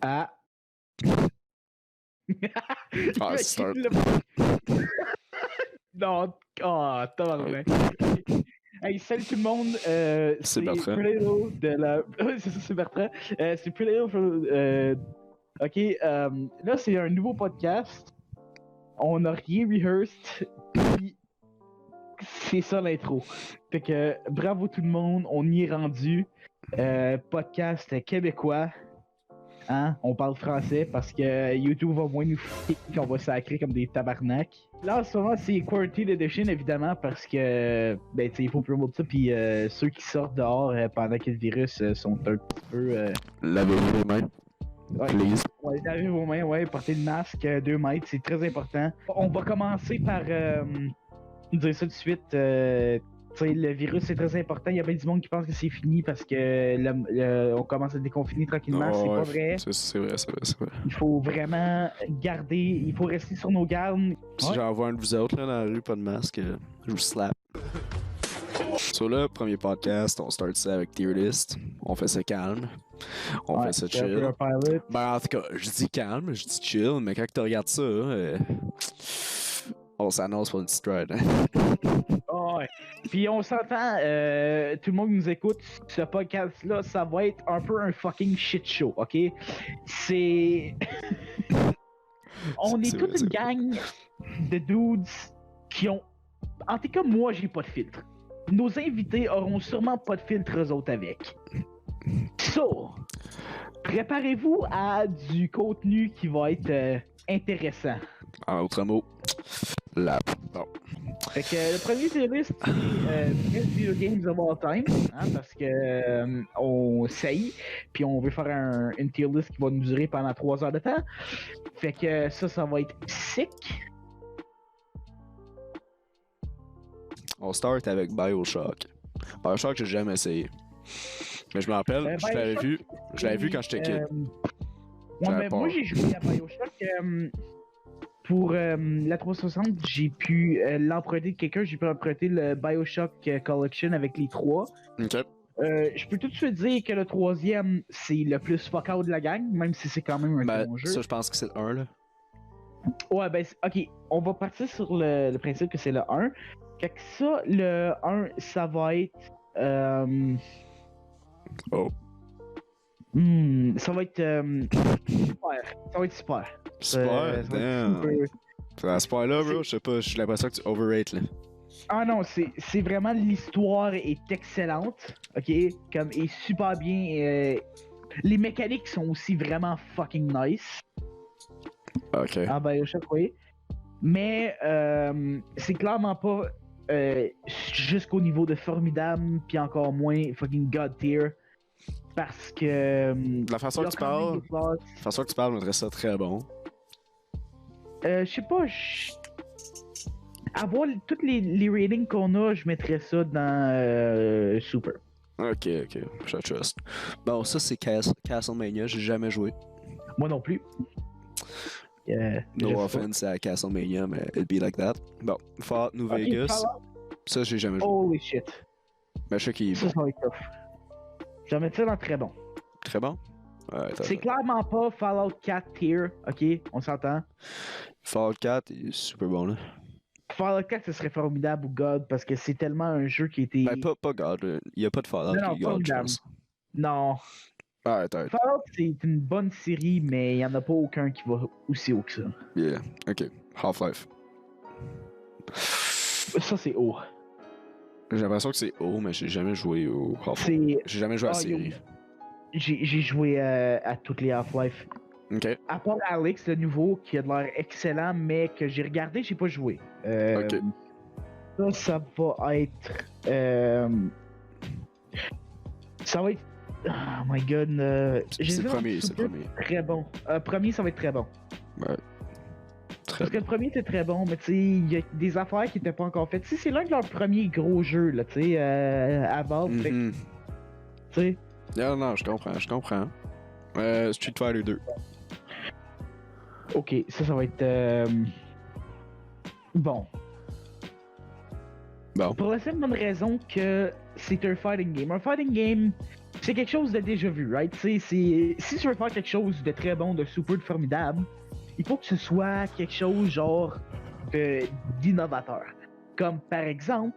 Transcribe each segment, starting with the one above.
Ah. Ah, start. Non, tabarnak. Hey, salut tout le monde, c'est Bertrand. Predator de la... c'est ça, c'est Bertrand. C'est Predator... Ok, là, c'est un nouveau podcast. On n'a rien rehearsed, puis c'est ça l'intro. Fait que, bravo tout le monde, on y est rendu. Podcast québécois. Hein? On parle français parce que YouTube va moins nous foutre qu'on va sacrer comme des tabarnaks. Là, en ce moment, c'est Quarantine Edition, évidemment, parce que, ben, tu sais, il faut promouvoir ça, puis ceux qui sortent dehors pendant que le virus sont un petit peu... Lavez-vous les mains. Ouais. Please. Ouais, lavez vos mains, ouais, portez le masque, 2 mètres, c'est très important. On va commencer par dire ça tout de suite. Tu sais, le virus, c'est très important. Il y a bien du monde qui pense que c'est fini parce que on commence à déconfiner tranquillement. C'est pas vrai. C'est vrai. Il faut vraiment garder, il faut rester sur nos gardes. Si j'en vois un de vous autres là, dans la rue, pas de masque, je vous slap. Sur le premier podcast, on start ça avec Tier List. On fait ça calme. On fait ça chill. Ben, en tout cas, je dis calme, je dis chill, mais quand tu regardes ça, on s'annonce pour une petite ride. Oh, ouais. Puis on s'entend, tout le monde qui nous écoute, ce podcast-là, ça va être un peu un fucking shit show, ok? C'est... On est toute une gang de dudes qui ont... En tout cas, moi, j'ai pas de filtre. Nos invités auront sûrement pas de filtre, eux autres, avec. So, préparez-vous à du contenu qui va être intéressant. En autre mot, lap. Bon. Fait que le premier tier list, c'est Best Video Games of All Time, hein, parce que on sait, puis on veut faire une tier list qui va nous durer pendant 3 heures de temps. Fait que ça va être sick. On start avec BioShock. BioShock, j'ai jamais essayé. Mais je me rappelle, je l'avais vu quand j'étais kid. Ouais, mais moi j'ai joué à BioShock. Pour la 360, j'ai pu l'emprunter de quelqu'un. J'ai pu emprunter le BioShock Collection avec les 3. Ok. Je peux tout de suite dire que le 3e, c'est le plus fuck out de la gang, même si c'est quand même un très bon jeu. Ça, je pense que c'est le 1, là. Ouais, ben, ok, on va partir sur le principe que c'est le 1. Fait que ça, le 1, ça va être... ça va être... super. Ça va être super. Super, damn. À ce point-là, bro, je sais pas, j'ai l'impression que tu overrate, là. Ah non, c'est vraiment... L'histoire est excellente, ok? Comme, est super bien... les mécaniques sont aussi vraiment fucking nice. Ok. Ah, BioShock, oui. Mais c'est clairement pas jusqu'au niveau de formidable, puis encore moins fucking God tier. Parce que. La façon que tu parles. La façon que tu parles me mettrait ça très bon. Je sais pas. À voir toutes les ratings qu'on a, je mettrais ça dans Super. Ok, je trust. Bon, ça c'est Castlemania, j'ai jamais joué. Moi non plus. No offense à Castlemania, mais it'd be like that. Bon, Fallout New Vegas. Ça, j'ai jamais joué. Holy shit. Mais je sais qu'il est ça, bon. Ça va être tough. Je vais mettre ça dans très bon. Très bon? Ouais, c'est clairement pas Fallout 4 tier, ok? On s'entend? Fallout 4 est super bon, là. Fallout 4, ce serait formidable ou God, parce que c'est tellement un jeu qui était... Ben, pas God. Il y a pas de Fallout qui est God, je pense. Non. Arrête. Fallout, c'est une bonne série, mais il n'y en a pas aucun qui va aussi haut que ça. Yeah, ok. Half-Life. Ça, c'est haut. J'ai l'impression que c'est haut, mais j'ai jamais joué au Half-Life. J'ai jamais joué à la série. J'ai joué à toutes les Half-Life. Ok. À part Alex, le nouveau, qui a de l'air excellent, mais que j'ai regardé, j'ai pas joué. Ok. Ça va être... ça va être... Oh my god. C'est le premier. Très bon. Premier, ça va être très bon. Ouais. Parce que le premier était très bon, mais tu sais, il y a des affaires qui étaient pas encore faites. Tu sais, c'est l'un de leurs premiers gros jeux, là, tu sais, à Valve. Tu sais. Non, je comprends. Street Fighter 2. Ok, ça va être... Bon. Pour la simple bonne raison que c'est un fighting game. Un fighting game, c'est quelque chose de déjà vu, right? Si tu veux faire quelque chose de très bon, de super de formidable, il faut que ce soit quelque chose genre d'innovateur. Comme par exemple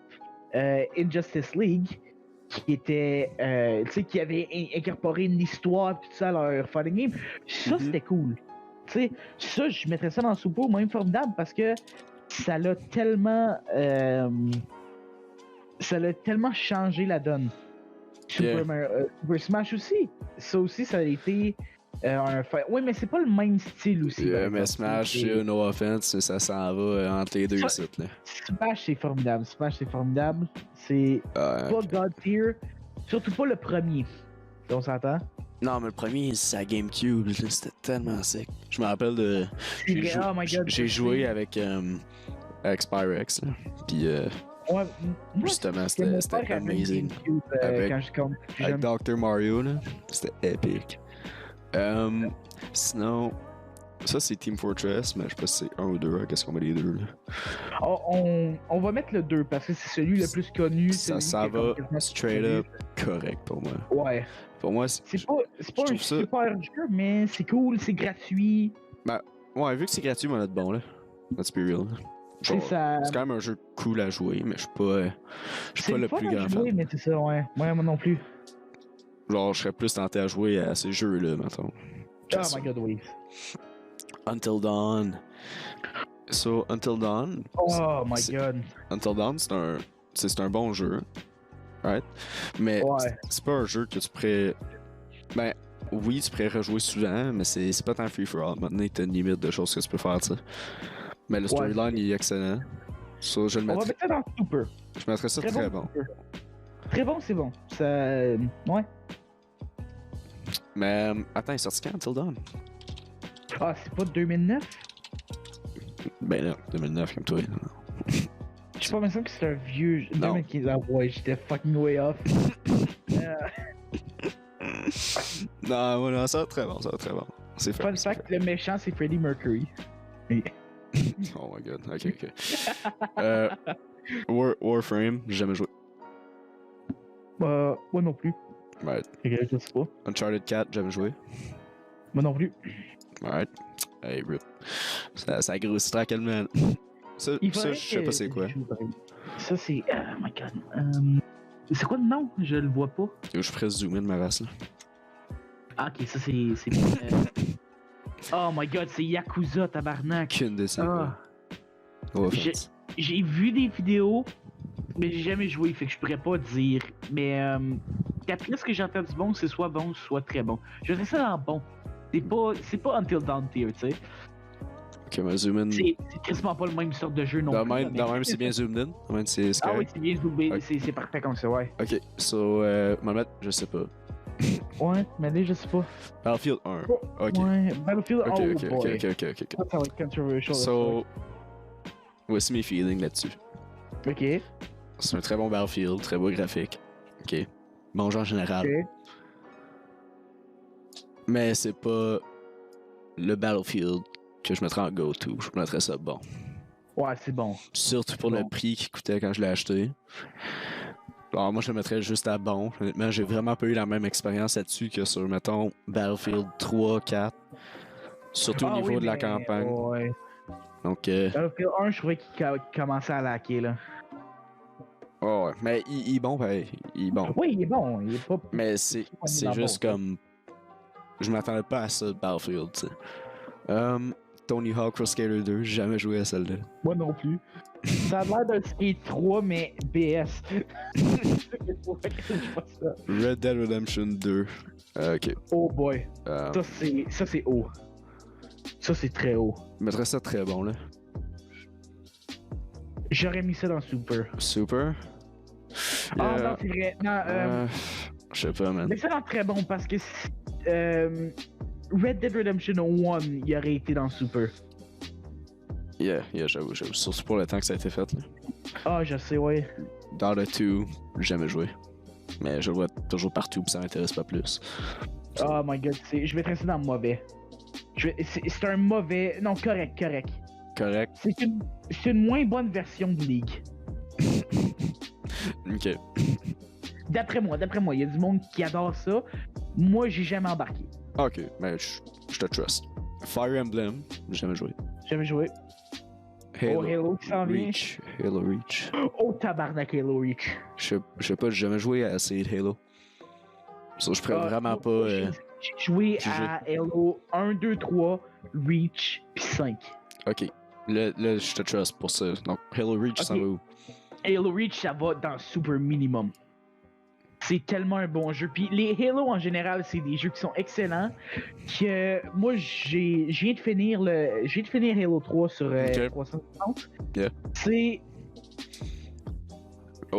Injustice League, qui était, qui avait incorporé une histoire tout ça à leur fighting game. Ça, c'était cool. Tu sais, ça, je mettrais ça dans Super même formidable parce que ça l'a tellement changé la donne. Super Smash aussi. Ça aussi, ça a été un fight. Oui, mais c'est pas le même style aussi. Mais Smash, no offense, ça s'en va entre les deux sites. Là. Smash, c'est formidable. C'est pas God tier. Surtout pas le premier. On s'entend? Non, mais le premier, c'est à GameCube. C'était tellement sick. Je me rappelle de. J'ai joué avec Spyrex. Puis. Ouais, justement, c'était amazing. Avec Dr. Mario, là. C'était épique. Sinon, ça c'est Team Fortress, mais je sais pas si c'est 1 ou 2. Qu'est-ce qu'on met les deux là? On va mettre le 2 parce que c'est celui le plus connu. Ça va straight up correct pour moi. Ouais. Pour moi, c'est pas un super jeu, mais c'est cool, c'est gratuit. Ben, ouais, vu que c'est gratuit, on va être bon là. Let's be real. C'est quand même un jeu cool à jouer, mais je suis pas le plus grand fan. Mais c'est ça, ouais. Moi non plus. Genre, je serais plus tenté à jouer à ces jeux-là, mettons. Oh my god, oui. Until Dawn. So, Until Dawn. Oh my god. Until Dawn, c'est un bon jeu. Right? Mais c'est pas un jeu que tu pourrais. Ben, oui, tu pourrais rejouer souvent, mais c'est pas tant free for all. Maintenant, t'as une limite de choses que tu peux faire, tu sais. Mais le storyline il est excellent. So, je le mettrais. On va mettre ça dans Super. Je mettrais ça très bon. Très bon, c'est bon. Ça. Ouais. Mais attends, il est sorti quand Until Dawn? Ah, c'est pas 2009? Ben là, 2009 comme toi. Je sais pas, mais ça que c'est un vieux. 2015, ah ouais, j'étais fucking way off. Non, ça va très bon, C'est fun fact, le méchant c'est Freddie Mercury. Oh my god, ok. Warframe, j'ai jamais joué. Moi non plus. Right. Je sais pas. Uncharted 4, jamais joué. Moi non plus. Right. Hey, rip. Ça grossit tranquillement. Ça, je sais pas c'est quoi. Ça, c'est. Oh my god. C'est quoi le nom? Je le vois pas. Je ferais zoomer de ma race là. Ah, ok, ça c'est. Oh my god, c'est Yakuza, tabarnak. Qu'une de ces J'ai vu des vidéos, mais j'ai jamais joué, fait que je pourrais pas dire. Mais d'après ce que j'ai entendu bon, c'est soit bon, soit très bon. Je dirais ça dans bon. C'est pas Until Dawn tier, tu sais. Ok, mais zoom in. C'est quasiment pas le même sorte de jeu non plus. Même c'est bien zoomed in. Même c'est ah oui, c'est bien zoomé, okay. C'est parfait comme ça, ouais. Ok, so, Mohamed, je sais pas. Ouais, mais là, je sais pas. Battlefield 1. Ok. Ouais, Battlefield 1. Ok. Ça va être controversial. So, voici mes feelings là-dessus. Ok. C'est un très bon Battlefield, très beau graphique. Ok. Bon jeu en général. Ok. Mais c'est pas le Battlefield que je mettrais en go-to. Je mettrais ça bon. Ouais, c'est bon. Surtout pour le prix qu'il coûtait quand je l'ai acheté. Alors moi je le mettrais juste à bon. Honnêtement, j'ai vraiment pas eu la même expérience là-dessus que sur, mettons, Battlefield 3, 4. Surtout au niveau de la campagne. Ouais. Donc, Battlefield 1, je trouvais qu'il commençait à laquer, là. Oh ouais, mais il est bon, pareil. Il est bon. Oui, il est bon. Il est pas... Mais c'est juste bon, comme... Je m'attendais pas à ça, Battlefield, tu sais. Tony Hawk Pro Skater 2, j'ai jamais joué à celle-là. Moi non plus. Ça a l'air d'un Skate 3, mais BS. Red Dead Redemption 2. Ok. Oh boy. Ça c'est haut. Ça c'est très haut. Je mettrais ça très bon, là. J'aurais mis ça dans Super. Super? Ah non, c'est vrai. Non, je sais pas, man. Mais ça dans très bon parce que Red Dead Redemption 1, il aurait été dans Super. Yeah, j'avoue. Surtout pour le temps que ça a été fait, là. Ah, je sais, ouais. Dota 2, jamais joué. Mais je le vois toujours partout, pis ça m'intéresse pas plus. Oh my god, je mettrais ça dans mauvais. C'est un mauvais... Non, correct. Correct? C'est une moins bonne version de League. Ok. D'après moi, il y a du monde qui adore ça. Moi, j'ai jamais embarqué. Ok, mais je te trust. Fire Emblem, j'ai jamais joué. Jamais joué. Halo qui s'en vient. Halo Reach. Oh tabarnak, Halo Reach. Je sais pas, j'ai jamais joué à essayer de Halo. So, je pourrais vraiment pas. J'ai joué à Halo 1, 2, 3, Reach, puis 5. Ok, là, je te trust pour ça. Donc, Halo Reach, ça va où? Halo Reach, ça va dans Super Minimum. C'est tellement un bon jeu. Puis les Halo en général, c'est des jeux qui sont excellents. Que moi, je viens de finir Halo 3 sur 360. Yeah. C'est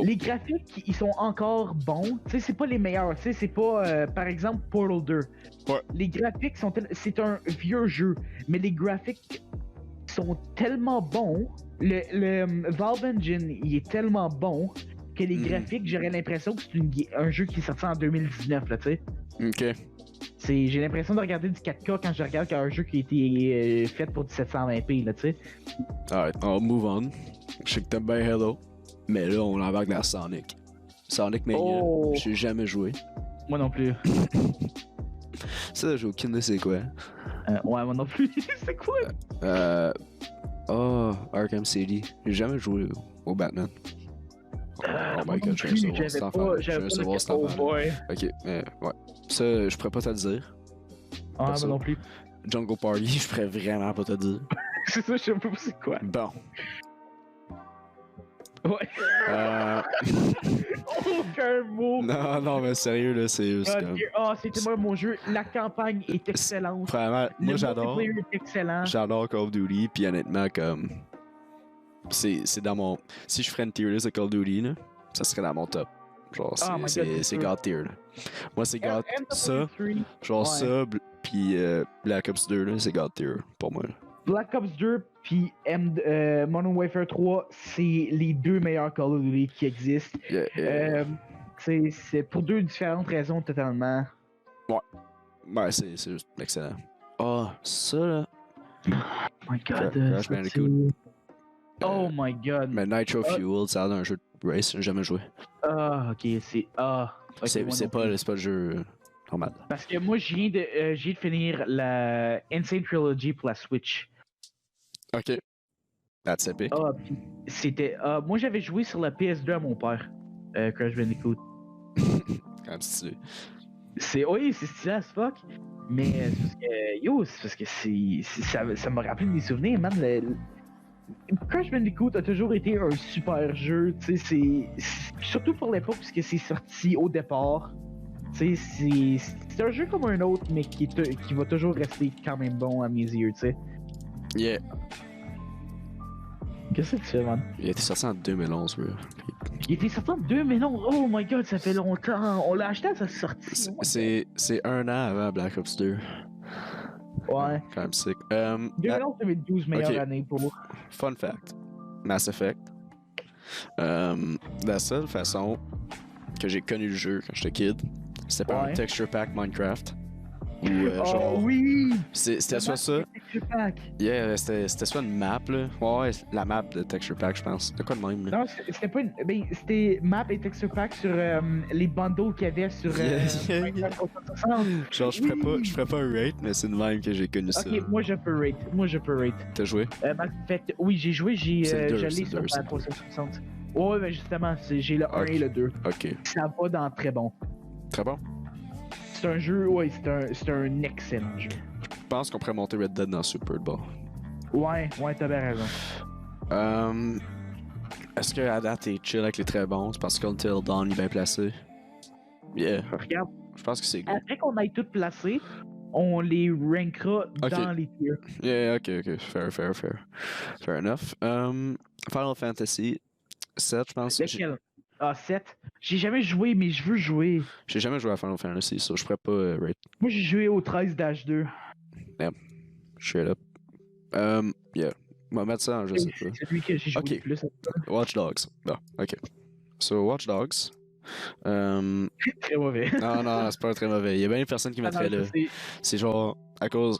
les graphiques, ils sont encore bons. Tu sais, c'est pas les meilleurs. Tu sais, c'est pas par exemple Portal 2. Ouais. Les graphiques sont c'est un vieux jeu, mais les graphiques sont tellement bons. Le Valve Engine, il est tellement bon que les graphiques, j'aurais l'impression que c'est un jeu qui est sorti en 2019, là, tu sais. Ok. J'ai l'impression de regarder du 4K quand je regarde un jeu qui a été fait pour du 720p, là, tu sais. Alright, on move on. Je sais que t'aimes bien Halo, mais là, on embarque dans Sonic. Sonic Mania, j'ai jamais joué. Moi non plus. Ça, j'ai aucune idée c'est quoi. Ouais, moi non plus. C'est quoi? Arkham City. J'ai jamais joué au Batman. Oh my god, je viens de savoir cet enfant. Ok, ouais. Ça, je pourrais pas te le dire. Ah, moi non plus. Jungle Party, je pourrais vraiment pas te le dire. C'est ça, je sais pas c'est quoi. Bon. Ouais. Aucun mot. Non, mais sérieux, là, c'est juste comme... c'était moi mon jeu. La campagne est excellente. Vraiment, moi j'adore. Le multiplayer est excellent. J'adore Call of Duty, puis honnêtement, comme... C'est dans mon... Si je ferais une tier list de Call of Duty, là, ça serait dans mon top. Genre, c'est God tier, là. Moi, c'est God... Ça, genre ça, puis Black Ops 2, là, c'est God tier, pour moi. Black Ops 2 puis Modern Warfare 3, c'est les deux meilleurs Call of Duty qui existent. C'est pour deux différentes raisons totalement. Ouais, c'est juste excellent. Ça là. Oh my god. Crash Bandicoot. Oh my god. Mais Nitro Fuel, ça a l'air d'un jeu de race, j'ai jamais joué. Ok, c'est. Okay, c'est pas le jeu normal. Parce que moi, je viens de finir la Insane Trilogy pour la Switch. Ok. That's epic. C'était. Moi, j'avais joué sur la PS2 à mon père, Crash Bandicoot. Quand tu sais. Oui, c'est stylé as fuck. Mais c'est parce que ça m'a rappelé des souvenirs, man. Crash Bandicoot a toujours été un super jeu, tu sais, surtout pour l'époque puisque c'est sorti au départ. Tu sais, c'est un jeu comme un autre, mais qui va toujours rester quand même bon à mes yeux, tu sais. Yeah. Qu'est-ce que tu fais, man? Il a été sorti en 2011, bro. Il était sorti en 2011. Oh my god, ça fait longtemps. On l'a acheté à sa sortie. C'est un an avant Black Ops 2. Ouais. Quand même sick. 2011-2012, meilleure année pour moi. Fun fact. Mass Effect. La seule façon que j'ai connu le jeu quand j'étais kid, c'était par un texture pack Minecraft. Oui! C'était soit ça. Yeah, c'était soit une map, là. Ouais, la map de Texture Pack, je pense. C'était quoi de même, là? Non, c'était pas une. Ben, c'était map et Texture Pack sur les bundles qu'il y avait sur. Genre, je ferais pas un rate, mais c'est de même que j'ai connu ça. Ok, moi je peux rate. T'as joué? Mass Effect, oui, j'ai joué, j'allais sur la 360. Ouais, ben justement, j'ai le 1 et le 2. Ok. Ça va dans très bon. Très bon? C'est un jeu, ouais, c'est un excellent jeu. Je pense qu'on pourrait monter Red Dead dans Super Bowl. Ouais, t'as bien raison. Est-ce que à date t'es chill avec les très bons? C'est parce que Until Dawn est bien placé? Yeah. Regarde. Je pense que c'est good. Après qu'on aille tout placé, on les rankera dans les tiers. Yeah, ok. Fair enough. Final Fantasy 7, je pense. Lequel? 7. J'ai jamais joué, mais je veux jouer. J'ai jamais joué à Final Fantasy, ça. Je pourrais pas rate. Moi, j'ai joué au 13-2. Yeah. Straight up. Yeah. On va mettre ça en je sais pas. C'est celui que j'ai joué le plus. Watch Dogs. Non, ok. So, Watch Dogs. Très mauvais. Non, c'est pas très mauvais. Il y a bien des personnes qui mettraient là. C'est genre, à cause.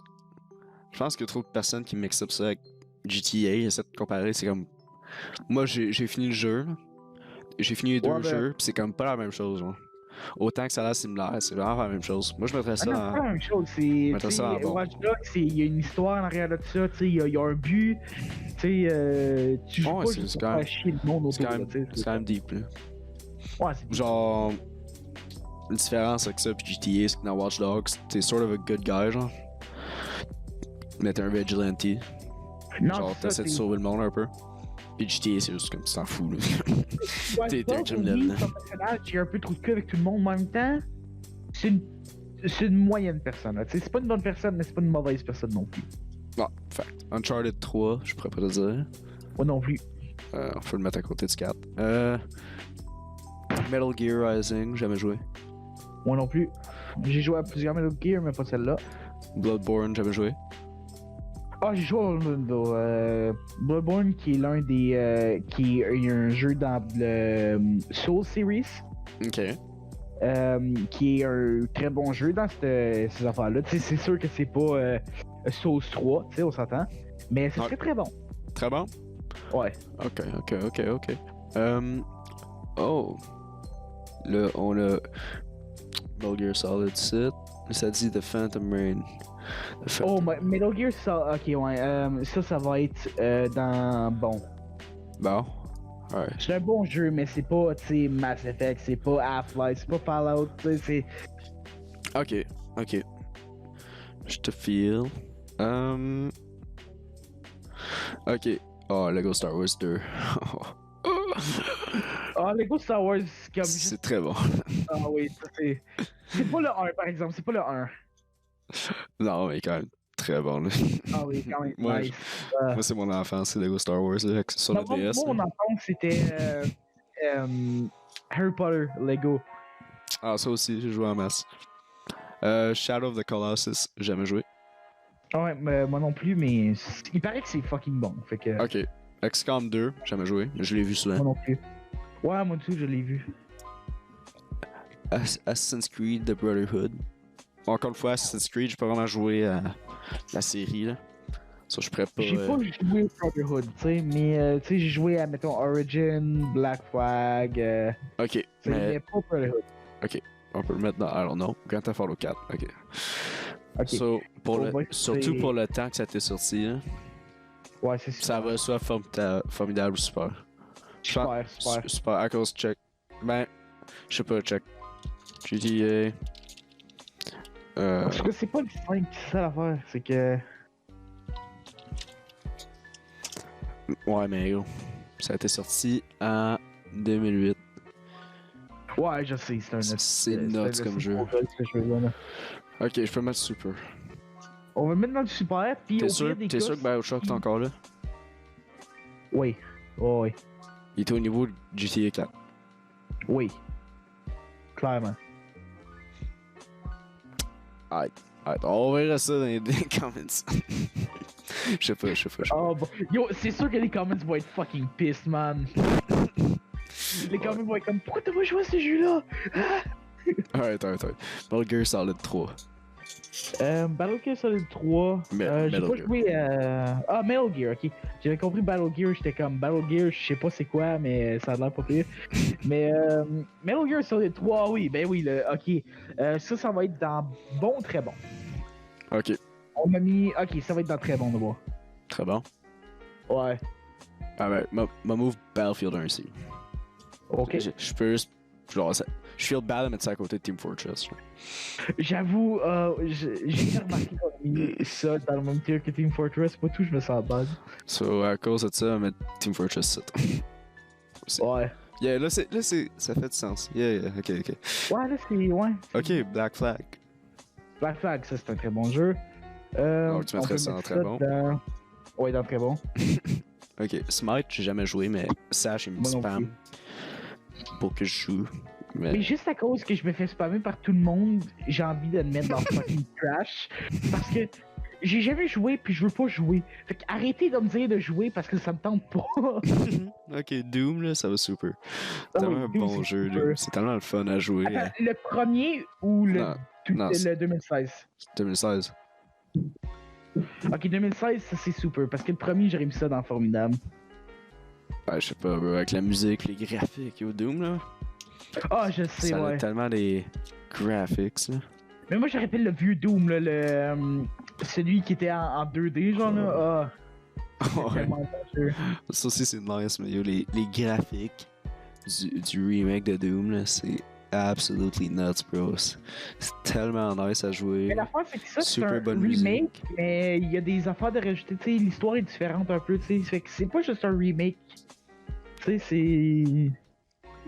Je pense qu'il y a trop de personnes qui mix up ça avec GTA. Essaient de comparer. C'est comme. Moi, j'ai fini le jeu. j'ai fini les deux Ouais, ben- jeux, pis c'est comme pas la même chose, genre. Autant que ça a l'air similaire, c'est vraiment pas la même chose. Moi, je mettrais ça Ah non, dans. c'est pas la même chose. Mettrais ça dans bon. Watch Dogs, il y a une histoire en arrière de ça, il y a un but. Tu joues Ouais, pas c'est juste quand pour même- faire chier le monde C'est autour. quand même, c'est quand même deep, là. Ouais, c'est deep. Genre. La différence avec ça, pis GTA, c'est que dans Watch Dogs, t'es sort of a good guy, genre. Mais t'es un vigilante. Non, Genre, c'est ça, t'essaies de sauver le monde un peu. Pis GTA, c'est juste comme tu t'en fous, là. Watch t'es un Dogs, criminel, oui, là. son personnage, il a un peu trop de cul avec tout le monde, mais en même temps, c'est une moyenne personne. Là. C'est pas une bonne personne, mais c'est pas une mauvaise personne non plus. Bon, fact. Uncharted 3, je pourrais pas te dire. Moi non plus. On peut le mettre à côté du 4. Metal Gear Rising, jamais joué. Moi non plus. J'ai joué à plusieurs Metal Gear, mais pas celle-là. Bloodborne, jamais joué. Ah, j'ai joué à Bloodborne, qui est l'un des. Qui est un jeu dans le Soul Series. Ok. Qui est un très bon jeu dans ces affaires-là. C'est sûr que c'est pas Souls 3, on s'entend. Mais c'est très très bon. Très bon? Ouais. Ok. Oh. Là, on a Metal Gear Solid 7. Ça dit The Phantom Rain. Oh, Metal Gear Solid. Ok, ouais. Ça va être dans. Bon. Bon. Ouais. C'est un bon jeu, mais c'est pas, Mass Effect, c'est pas Half-Life, c'est pas Fallout, c'est. Ok. Je te feel. Ok. Oh, Lego Star Wars 2. Ah, Lego Star Wars, comme. C'est très bon. Ah oui, ça c'est. C'est pas le 1, par exemple, c'est pas le 1. Non, mais quand même très bon. Là. Ah oui, quand même. Moi, Nice. moi, c'est mon enfance, c'est Lego Star Wars là, sur le DS. Moi, mon enfance, c'était Harry Potter, Lego. Ah, ça aussi, j'ai joué en masse. Shadow of the Colossus, jamais joué. Ouais, moi non plus, mais il paraît que c'est fucking bon. Fait que. Ok. XCOM 2, jamais joué, mais je l'ai vu souvent. Moi non plus. Ouais, moi aussi, je l'ai vu. Assassin's Creed The Brotherhood. Encore une fois, Assassin's Creed, j'ai pas vraiment joué à la série là. Ça, je pourrais pas. J'ai pas joué au Brotherhood, mais j'ai joué à, mettons, Origin, Black Flag. Ok. Mais pas Brotherhood. Ok. On peut le mettre dans, I don't know, Grand Theft Auto 4. Ok. So, surtout pour le temps que ça t'est sorti, là, ouais, c'est super. ça va soit formidable ou super. Super. À cause check. Ben, je sais pas, check. GTA. Parce que c'est pas le 5, c'est ça l'affaire, c'est que. Ouais, mais yo, ça a été sorti en 2008. Ouais, je sais, c'est un C'est nuts comme jeu. Ok, je peux mettre super. On va mettre dans le super, puis T'es sûr que Bioshock est encore là? Oui. Oh, oui. Il était au niveau de GTA 4. Oui. Clairement. Alright, on verra ça dans les comments. Je sais pas. Oh, bon. Yo, c'est sûr que les comments vont être fucking pissed, man. Les comments vont être comme, pourquoi t'as pas joué à ce jeu-là? Alright. Metal Gear Solid 3. Battle Gear Solid 3. J'ai pas joué à. Ah, Metal Gear, ok. J'avais compris Battle Gear, j'étais comme Battle Gear, je sais pas c'est quoi, mais ça a l'air pas pire. Mais Metal Gear Solid 3, oui, ben oui, ok. Ça va être dans bon, très bon. Ok. On m'a mis. Ok, ça va être dans très bon d'abord. Très bon. Ouais. Alright, ma move Battlefield 1 ici. Ok. Je peux juste. Genre, je feel bad à mettre ça à côté de Team Fortress. J'avoue, j'ai remarqué qu'on a mis ça dans le même tier que Team Fortress, pas tout, je me sens bad. So, à cause de ça, on va mettre Team Fortress 7. Ouais. Yeah, là, ça fait du sens. Yeah, ok. Ouais, là, c'est. Ouais. Ok, Black Flag. Black Flag, ça, c'est un très bon jeu. Donc, tu mettrais ça dans très bon. Ouais, dans très bon. Ok, Smite, j'ai jamais joué, mais Sash, il me spam pour que je joue. Mais juste à cause que je me fais spammer par tout le monde, j'ai envie de le mettre dans fucking trash. Parce que j'ai jamais joué puis je veux pas jouer. Fait que arrêtez de me dire de jouer parce que ça me tente pas. Ok, Doom, là, ça va super. C'est tellement un bon jeu, Doom. C'est tellement le fun à jouer. Attends, le premier ou le 2016? 2016. Ok, 2016, ça c'est super. Parce que le premier, j'aurais mis ça dans Formidable. Ben, je sais pas, bro, avec la musique, les graphiques, au Doom, là. Ah, je sais, Ça ouais. a tellement des graphics, là. Mais moi, je rappelle le vieux Doom, là, celui qui était en 2D, genre, là. Ah, c'est tellement bon, ça aussi, c'est nice, mais yo, les graphiques du remake de Doom, là, c'est absolutely nuts, bro. C'est tellement nice à jouer. Mais l'affaire, c'est que ça, c'est Super un bonne remake, musique. mais il y a des affaires de rajouter, tu sais, l'histoire est différente un peu, tu sais. Fait que c'est pas juste un remake. Tu sais,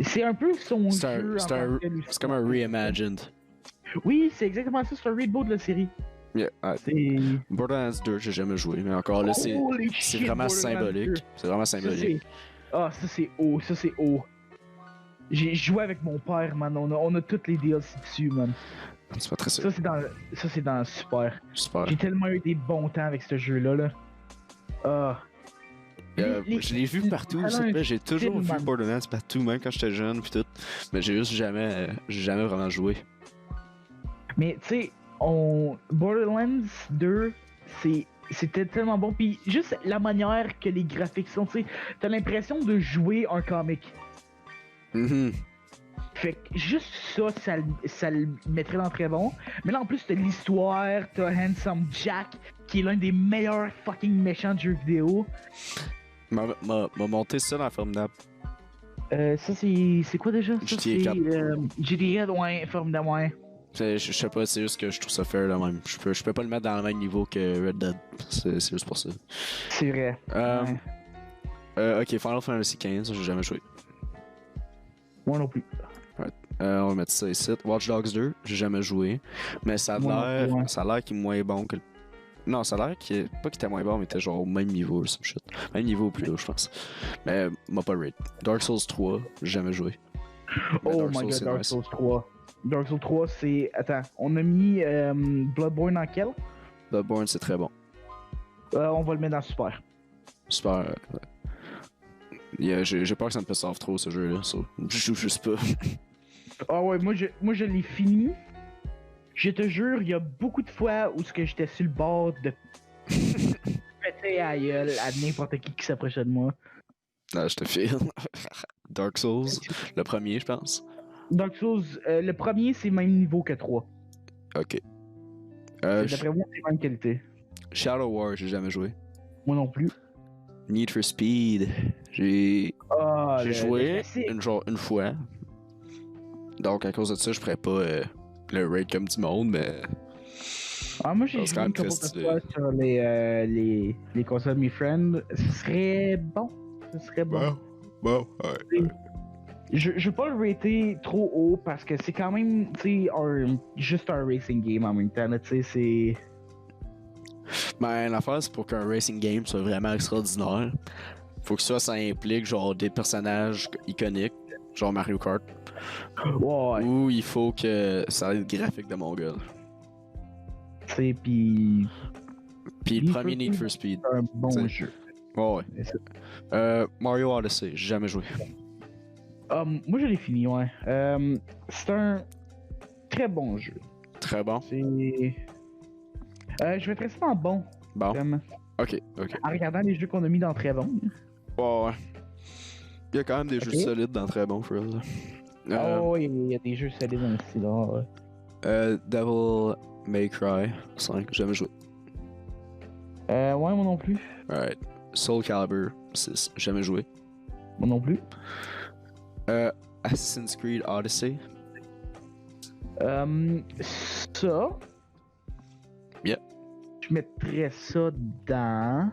c'est un peu son jeu. C'est comme un reimagined. Oui, c'est exactement ça, c'est un reboot de la série. Yeah, Borderlands 2, j'ai jamais joué, mais encore là, c'est vraiment symbolique. C'est vraiment symbolique. Ça, c'est haut, ça, c'est haut. J'ai joué avec mon père, man. On a toutes les DLC dessus, man. C'est pas très sûr. Ça, c'est dans Super. Super. J'ai tellement eu des bons temps avec ce jeu-là, là. Je l'ai vu partout, j'ai toujours vu Borderlands partout, même quand j'étais jeune pis tout. Mais j'ai juste jamais vraiment joué. Mais tu sais, Borderlands 2, c'était tellement bon. Puis juste la manière que les graphiques sont, tu sais, t'as l'impression de jouer un comic. Fait que juste ça le mettrait dans très bon. Mais là en plus t'as l'histoire, t'as Handsome Jack, qui est l'un des meilleurs fucking méchants de jeux vidéo. M'a monté ça dans la Formidable. Ça c'est quoi déjà? Ça, GTA 4. GTA 4, ouais, Formidable, ouais. Je sais pas, c'est juste que je trouve ça fair là même. Je peux pas le mettre dans le même niveau que Red Dead. C'est juste pour ça. C'est vrai. Ok, Final Fantasy XV, j'ai jamais joué. Moi non plus. On va mettre ça ici. Watch Dogs 2, j'ai jamais joué. Mais ça a l'air qu'il est moins bon que le. Non, ça a l'air qu'il. Pas qu'il était moins bon, mais il était genre au même niveau, some shit. Même niveau ou plus haut, je pense. Mais m'a pas rate. Dark Souls 3, j'ai jamais joué. Oh my god, Dark Souls 3. Dark Souls 3, c'est. Attends, on a mis Bloodborne en quel? Bloodborne, c'est très bon. On va le mettre dans Super. Super. Yeah, j'ai peur que ça me fasse off trop ce jeu-là. Je joue juste pas. Ah ouais, moi je l'ai fini. Je te jure, il y a beaucoup de fois où j'étais sur le bord de péter à gueule à n'importe qui s'approchait de moi. Ah, je te file. Dark Souls, le premier, je pense. Dark Souls, le premier, c'est même niveau que 3. Ok. D'après moi, c'est même qualité. Shadow War, j'ai jamais joué. Moi non plus. Need for Speed, j'ai joué une fois. Donc à cause de ça, je ferais pas le raid comme du monde, mais. Ah, moi j'ai joué une couple de fois sur les consoles Mi Friend. Ce serait bon. Bon, ouais. Je veux pas le rater trop haut parce que c'est quand même, tu sais, juste un racing game en même temps, tu sais, c'est. Ben, l'affaire, c'est pour qu'un racing game soit vraiment extraordinaire. Faut que ça implique genre des personnages iconiques, genre Mario Kart. Ouais. Ou il faut que ça ait le graphique de mon gars. Tu sais, pis le premier Need for Speed. C'est un bon jeu. Ouais. Mario Odyssey, j'ai jamais joué. Moi je l'ai fini, ouais. C'est un très bon jeu. Très bon. Je vais te rester dans bon. Bon. Vraiment. Ok. En regardant les jeux qu'on a mis dans très bon. Ouais. Il y a quand même des jeux solides dans très bon, for real. Oh, il y a des jeux solides dans le style. Ouais. Devil May Cry 5, jamais joué. Ouais, moi non plus. Alright. Soul Calibur 6, jamais joué. Moi non plus. Assassin's Creed Odyssey. Ça. Yeah. Je mettrais ça dans.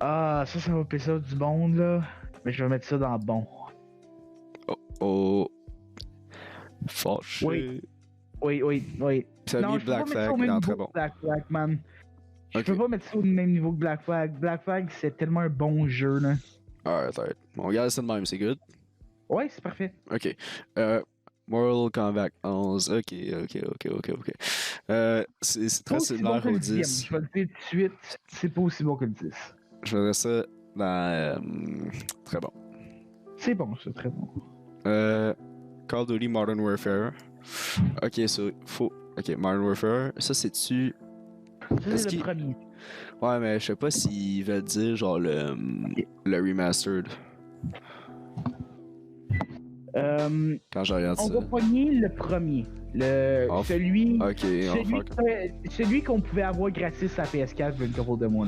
Ah, ça va passer ça du monde, là. Mais je vais mettre ça dans bon. Fâché. Oui. Ça a mis Black Flag dans très bon. Black Flag, man. Je peux pas mettre ça au même niveau que Black Flag. Black Flag, c'est tellement un bon jeu, là. Alright. On regarde ça de même, c'est good? Ouais, c'est parfait. Ok. Mortal Kombat 11. Ok. C'est très similaire au 10. Je vais le dire tout de suite, c'est pas aussi bon que le 10. Je verrais ça dans. Très bon. C'est bon, c'est très bon. Call of Duty Modern Warfare. Ok, Modern Warfare. Ça, c'est-tu Ça, c'est le premier. Ouais, mais je sais pas s'ils veulent dire genre le remastered. Quand je regarde ça. On va pogner le premier. Celui qu'on pouvait avoir gratis à PS4 une couple de mois.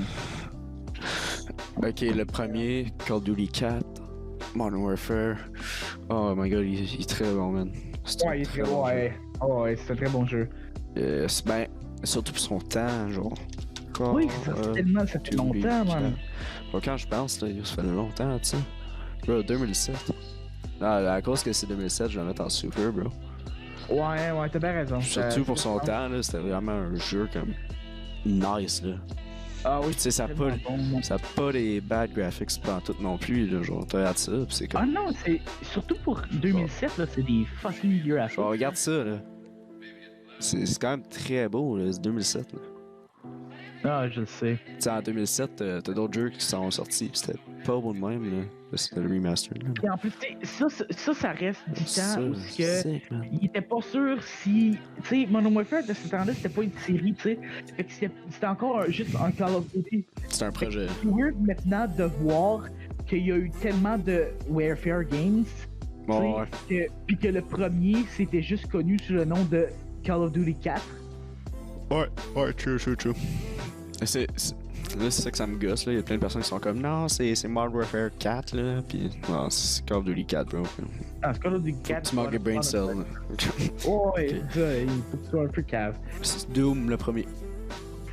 Ok, le premier, Call of Duty 4, Modern Warfare. Oh my god, il est très bon, man. Ouais, il est très bon. Ouais, c'est un très bon jeu. Ben, surtout pour son temps, genre. Oui, ça fait longtemps, man. Quand je pense, là, ça fait longtemps, tu sais. Bro, 2007. À cause que c'est 2007, je vais le mettre en super, bro. Ouais, t'as bien raison. Surtout pour son temps, là, c'était vraiment un jeu comme nice, là. Ah oui, tu sais, ça a pas des bad graphics tout non plus, là, genre, tu regardes ça, pis c'est comme... Ah non, c'est... Surtout pour 2007, là, c'est des fucking graphics. Genre, regarde ça, là. C'est quand même très beau, là, c'est 2007, là. Ah, je le sais. Tu sais, en 2007, t'as d'autres jeux qui sont sortis, pis c'était pas beau de même, là. C'était le remaster, là. Et en plus, ça reste du temps où il était pas sûr si... Tu sais, Modern Warfare, de ce temps-là, c'était pas une série, tu sais. Fait que c'était encore juste un Call of Duty. C'est un projet. C'est weird maintenant de voir qu'il y a eu tellement de Warfare Games, puis que le premier, c'était juste connu sous le nom de Call of Duty 4. Ouais, true. Là, c'est ça que ça me gosse, là. Il y a plein de personnes qui sont comme, non, c'est Modern Warfare 4, là. Pis, non, c'est Call of Duty 4, bro. Ah, c'est Call of Duty 4. Tu manques de brain cell, là. Oh, ouais, il faut que tu sois un peu cave. C'est Doom, le premier.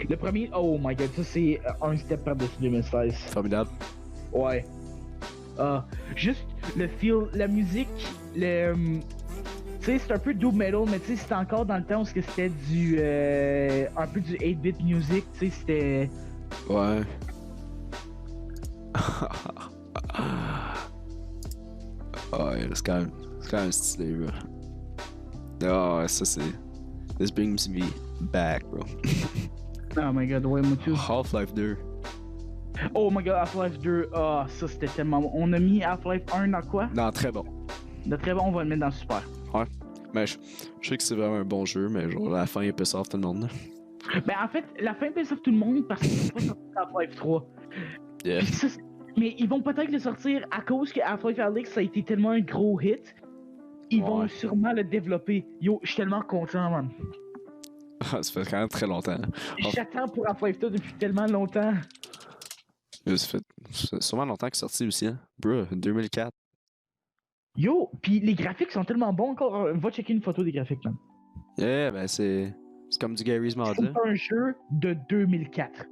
Le premier, oh my god, ça c'est un step par-dessus 2016. Formidable. Ouais. Juste le feel, la musique, tu sais, c'est un peu doom metal, mais tu sais, c'était encore dans le temps où c'était un peu du 8-bit music, tu sais, c'était... Ouais. Ouais, c'est quand même stylé, bro. Oh, ça c'est... This brings me back, bro. Oh my god, ouais, moi tout. Half-Life 2. Oh my god, Half-Life 2, ça c'était tellement bon. On a mis Half-Life 1 dans quoi? Non, très bon. De très bon, on va le mettre dans Super. Ouais. Mais je sais que c'est vraiment un bon jeu, mais genre la fin est piss off tout le monde. Ben en fait, la fin piss off tout le monde parce qu'ils vont pas sortir Half-Life 3. Yeah. Mais ils vont peut-être le sortir à cause que Half-Life Alyx ça a été tellement un gros hit. Ils vont sûrement le développer. Yo, je suis tellement content, man. Ça fait quand même très longtemps. J'attends pour Half-Life 2 depuis tellement longtemps. Ça fait sûrement longtemps qu'il est sorti aussi, hein. Bro, 2004. Yo, pis les graphiques sont tellement bons encore. Va checker une photo des graphiques, man. Yeah, ben c'est comme du Garry's Mod. C'est un jeu de 2004.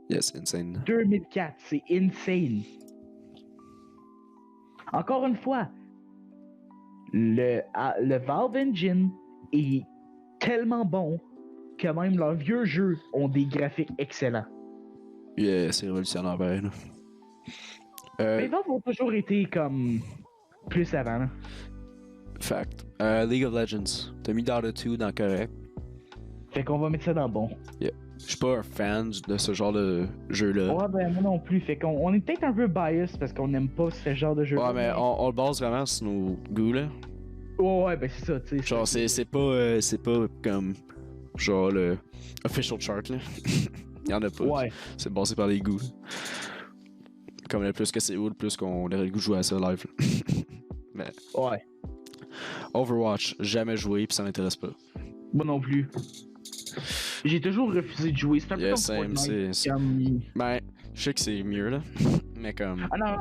Yeah, c'est insane. 2004, c'est insane. Encore une fois, le Valve Engine est tellement bon que même leurs vieux jeux ont des graphiques excellents. Yeah, c'est révolutionnaire, ben. Mais Valve ont toujours été comme plus avant. Là. Fact. League of Legends. T'as mis Dota 2 dans correct. Fait qu'on va mettre ça dans bon. Yeah. Je suis pas un fan de ce genre de jeu-là. Ouais, ben moi non plus. Fait qu'on est peut-être un peu biased parce qu'on aime pas ce genre de jeu-là. Ouais, mais on le base vraiment sur nos goûts, là. Ouais, ben c'est ça, tu sais. Genre, c'est pas comme genre le official chart, là. Y'en a pas. Ouais. C'est basé par les goûts. Comme le plus que c'est haut, le plus qu'on aurait le goût de jouer à ça live. Mais. Ouais. Overwatch, jamais joué pis ça m'intéresse pas. Moi non plus. J'ai toujours refusé de jouer. C'est un peu comme Fortnite. Ben, je sais que c'est mieux là. Mais comme. Ah non,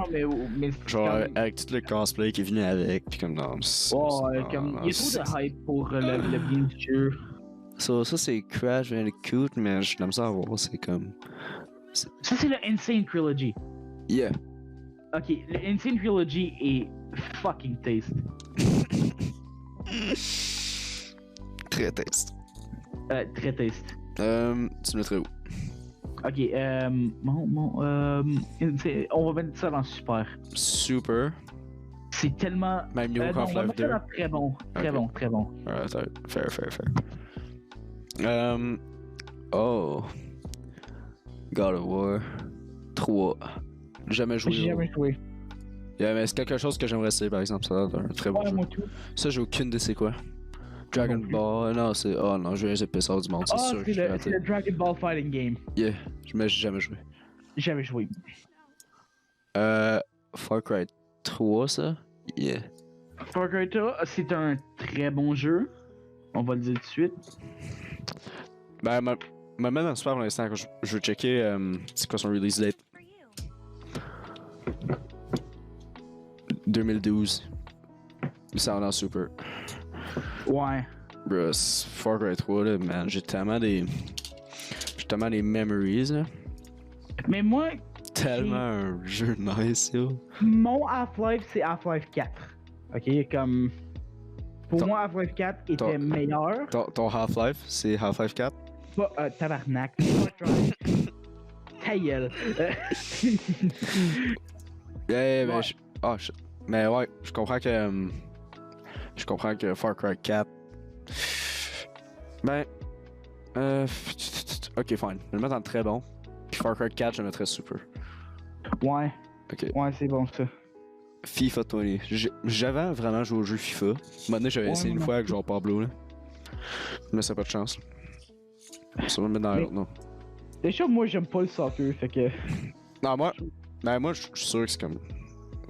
mais genre avec tout le cosplay qui est venu avec, pis comme non. Ouais, comme. Il y a trop de hype pour le bien du jeu. Ça c'est Crash Bandicoot, mais je l'aime ça à voir, c'est comme. Ça c'est le Insane Trilogy. Yeah. Ok, le Insane Trilogy est fucking taste. Très taste. Très taste. Tu le mettrais où? Ok, on va mettre ça dans super. Super. C'est tellement. Même niveau Half-Life 2. Très bon, très bon, très bon. Fair. Oh. God of War 3. Jamais joué. J'ai jamais joué. Yeah, mais c'est quelque chose que j'aimerais essayer par exemple, ça a l'air d'un très bon jeu. Moi tout. Ça, j'ai aucune idée c'est quoi. Dragon Ball, non, c'est. Oh non, j'ai les épisodes du monde, c'est sûr. C'est le Dragon Ball Fighting Game. Yeah, mais j'ai jamais joué. Jamais joué. Far Cry 3, ça? Yeah. Far Cry 3, c'est un très bon jeu. On va le dire tout de suite. Ben, me met dans le super pour l'instant. Je vais checker c'est quoi son release date. 2012. Ça en a super. Ouais. Bro, Far Cry 3, là, man, j'ai tellement des memories, là. Mais moi... Tellement un jeu nice, yo. Mon Half-Life, c'est Half-Life 4. Ok, comme... Pour moi, Half-Life 4 était meilleur. Ton Half-Life, c'est Half-Life 4? Pas, tabarnak. Ta gueule. Yeah, ben, mais ouais, je comprends que Far Cry 4. Ben, ok, fine. Je vais le mettre en très bon. Puis Far Cry 4, je le mettrais super. Ouais. Ok. Ouais, c'est bon ça. FIFA 20. J'avais vraiment joué au jeu FIFA. Maintenant, j'avais essayé une fois avec genre Pablo, là. Mais ça n'a pas de chance. Ça va me mettre dans l'autre, non. Déjà, moi, j'aime pas le soccer, fait que. Non, moi, je suis sûr que c'est comme.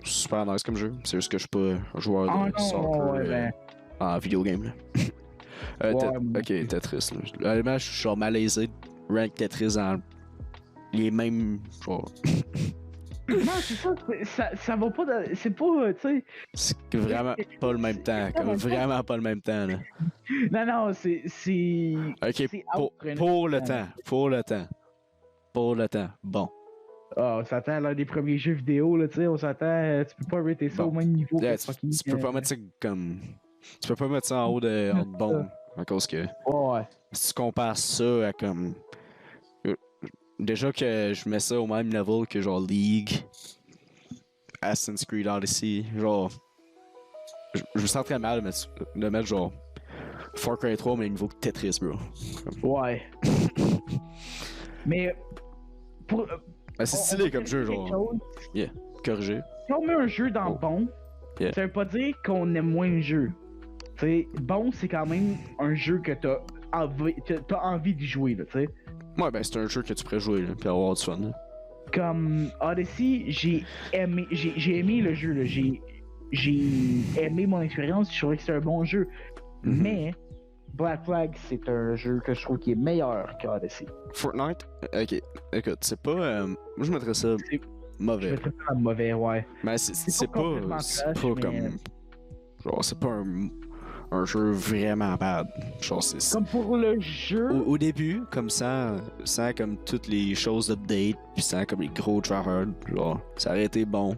Super nice comme jeu. C'est juste que je suis pas un joueur de soccer en vidéo game, là. Ok, Tetris, là. Honnêtement, je suis genre malaisé de rank Tetris en. Les mêmes. Genre. Non, c'est ça va pas. C'est pas, tu sais. C'est vraiment pas le même temps. Comme vraiment pas le même temps, là. Non, c'est. Ok, pour le temps. Pour le temps. Pour le temps. Bon. Ah, on s'attend à l'un des premiers jeux vidéo, là, tu sais. On s'attend. Tu peux pas rater ça au même niveau que fucking. Tu peux pas mettre ça comme. Tu peux pas mettre ça en haut de bon. À cause que. Ouais. Si tu compares ça à comme. Déjà que je mets ça au même level que genre League, Assassin's Creed Odyssey, genre. Je me sens très mal de mettre genre Far Cry 3 mais au niveau que Tetris, bro. Ouais. Mais. Pour. Ben, c'est stylé comme jeu, genre. Yeah, corrigé. Si on met un jeu dans bon, ça veut pas dire qu'on aime moins le jeu. Tu sais, bon, c'est quand même un jeu que t'as envie d'y jouer, là, tu sais. Ouais, ben c'est un jeu que tu pourrais jouer, là, pis avoir du fun, là. Comme Odyssey, j'ai aimé le jeu, là. J'ai aimé mon expérience, je trouvais que c'est un bon jeu. Mais Black Flag, c'est un jeu que je trouve qui est meilleur qu'Odyssey. Fortnite? Ok, écoute, c'est pas. Moi je mettrais ça mauvais. Je mettrais ça mauvais, ouais. Mais c'est pas comme. Genre, c'est pas un jeu vraiment bad. Genre, c'est. Comme pour le jeu. Au début, comme sans comme toutes les choses d'update, puis sans comme les gros tryhards, genre, ça aurait été bon.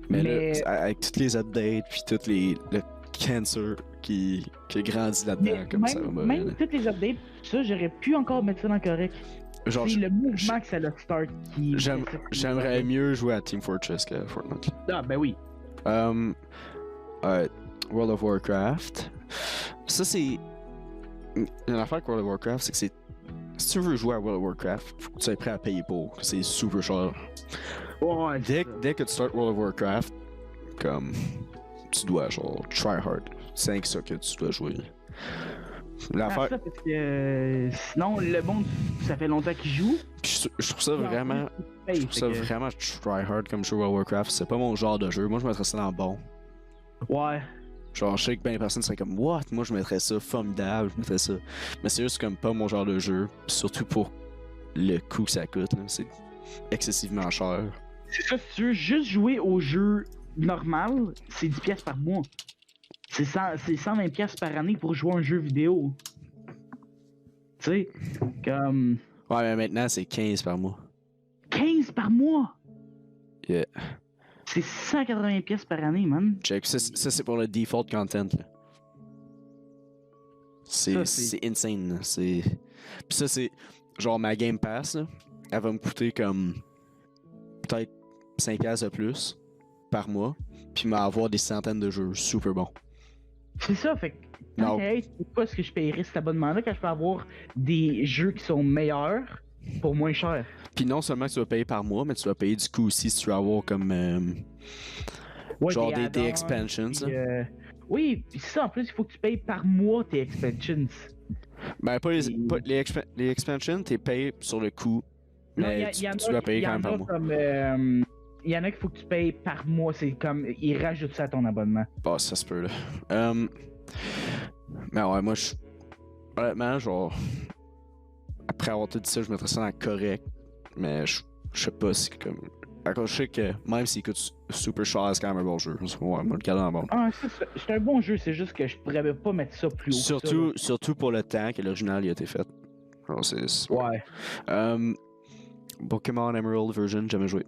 Mais là, avec toutes les updates, puis toutes le cancer qui grandit là-dedans, comme ça va mauvais. Même toutes les updates, ça, j'aurais pu encore mettre ça dans le correct. Genre, c'est le mouvement que ça le start qui. J'aimerais mieux jouer à Team Fortress que Fortnite. Ah, ben oui. World of Warcraft. Ça, c'est. Une affaire avec World of Warcraft, c'est que c'est. Si tu veux jouer à World of Warcraft, faut que tu sois prêt à payer pour. C'est super cher. Ouais, dès que tu start World of Warcraft, comme. Tu dois, genre, try hard. C'est avec ça que tu dois jouer. L'affaire. Ça parce que sinon, le monde, ça fait longtemps qu'il joue. Je trouve ça vraiment. Je trouve ça vraiment try hard comme jeu World of Warcraft. C'est pas mon genre de jeu. Moi, je mettrais ça dans le bon. Ouais. Genre, je sais que ben les personnes seraient comme, what? Moi, je mettrais ça formidable, je mettrais ça. Mais c'est juste comme pas mon genre de jeu. Surtout pour le coût que ça coûte, là. C'est excessivement cher. C'est ça, si tu veux juste jouer au jeu normal, c'est 10$ par mois. C'est 120$ par année pour jouer à un jeu vidéo. Tu sais, comme. Ouais, mais maintenant, c'est 15 par mois. 15 par mois? Yeah. C'est 180$ par année, man. Check, ça c'est pour le default content, là. C'est insane, là. Puis ça, c'est. Genre, ma Game Pass, là, elle va me coûter comme. Peut-être 5$ de plus par mois. Puis m'avoir des centaines de jeux super bons. C'est ça, fait que. Pourquoi est-ce que je paierais cet abonnement-là quand je peux avoir des jeux qui sont meilleurs pour moins cher? Puis non seulement tu vas payer par mois, mais tu vas payer du coup aussi si tu veux avoir comme. Genre des expansions. Oui, pis ça, en plus, il faut que tu payes par mois tes expansions. Ben, pas les expansions, t'es payé sur le coup, mais tu dois payer quand même par mois. Il y en a qu'il faut que tu payes par mois, c'est comme, ils rajoutent ça à ton abonnement. Bah, ça se peut, là. Mais ouais, moi, honnêtement, genre, après avoir tout dit ça, je mettrais ça dans correct, mais je sais pas si, comme... D'accord, je sais que même s'il coûte super cher, c'est quand même un bon jeu. Ouais, moi, le garder en bon. Ah, c'est un bon jeu, c'est juste que je pourrais pas mettre ça plus haut. Surtout pour le temps que l'original a été fait. Genre, ouais. Pokémon Emerald version, jamais joué.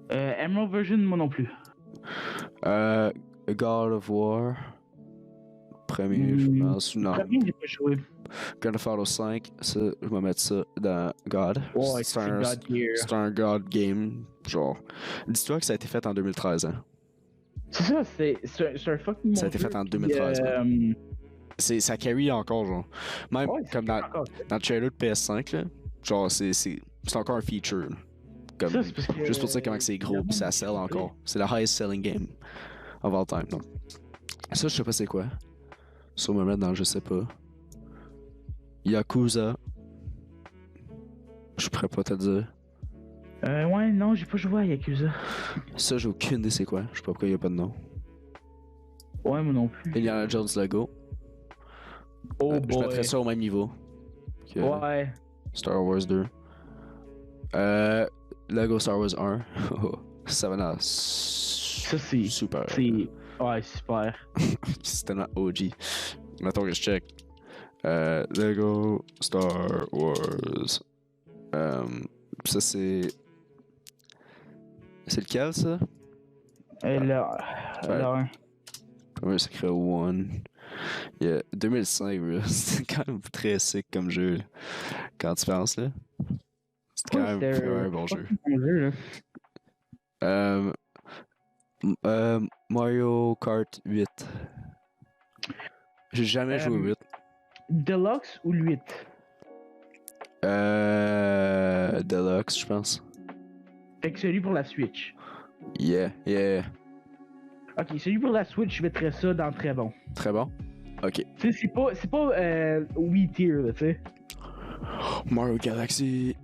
Emerald version, moi non plus. God of War. Premier, je pense. Non. Premier, j'ai pas joué. God of War 5, ça, je vais mettre ça dans God. Ouais, c'est un God game. Genre, dis-toi que ça a été fait en 2013. Hein. C'est ça, c'est un fucking. Ça a été fait en 2013. Ça carry encore, genre. Même comme dans le trailer de PS5, là, genre, c'est encore un feature. Comme, ça, juste pour dire comment c'est gros, pis ça sell encore. C'est le highest selling game of all time. Donc. Ça, je sais pas c'est quoi. Sur me mettre dans, je sais pas. Yakuza. Je pourrais pas te dire. Ouais, non, j'ai pas joué à Yakuza. Ça, j'ai aucune idée c'est quoi. Je sais pas pourquoi il y a pas de nom. Ouais, moi non plus. Indiana Jones Lego. Oh je mettrais ça au même niveau. Ouais. Star Wars 2. Lego Star Wars 1. Ça va dans. Ça, c'est. Super. Ouais, super. C'est tellement OG. Mettons que je check. Lego Star Wars. Ça, c'est. C'est lequel, ça? Là, 1. Premier secret 1. Yeah, 2005, bro. C'était quand même très sick comme jeu. Là. Quand tu penses, là. C'était quand même un bon jeu. Mario Kart 8. J'ai jamais joué au 8. Deluxe ou le 8? Deluxe, je pense. Fait que celui pour la Switch. Yeah. Ok, celui pour la Switch, je mettrais ça dans très bon. Très bon? Ok. Tu sais, c'est pas Wii tier, là, tu sais. Mario Galaxy.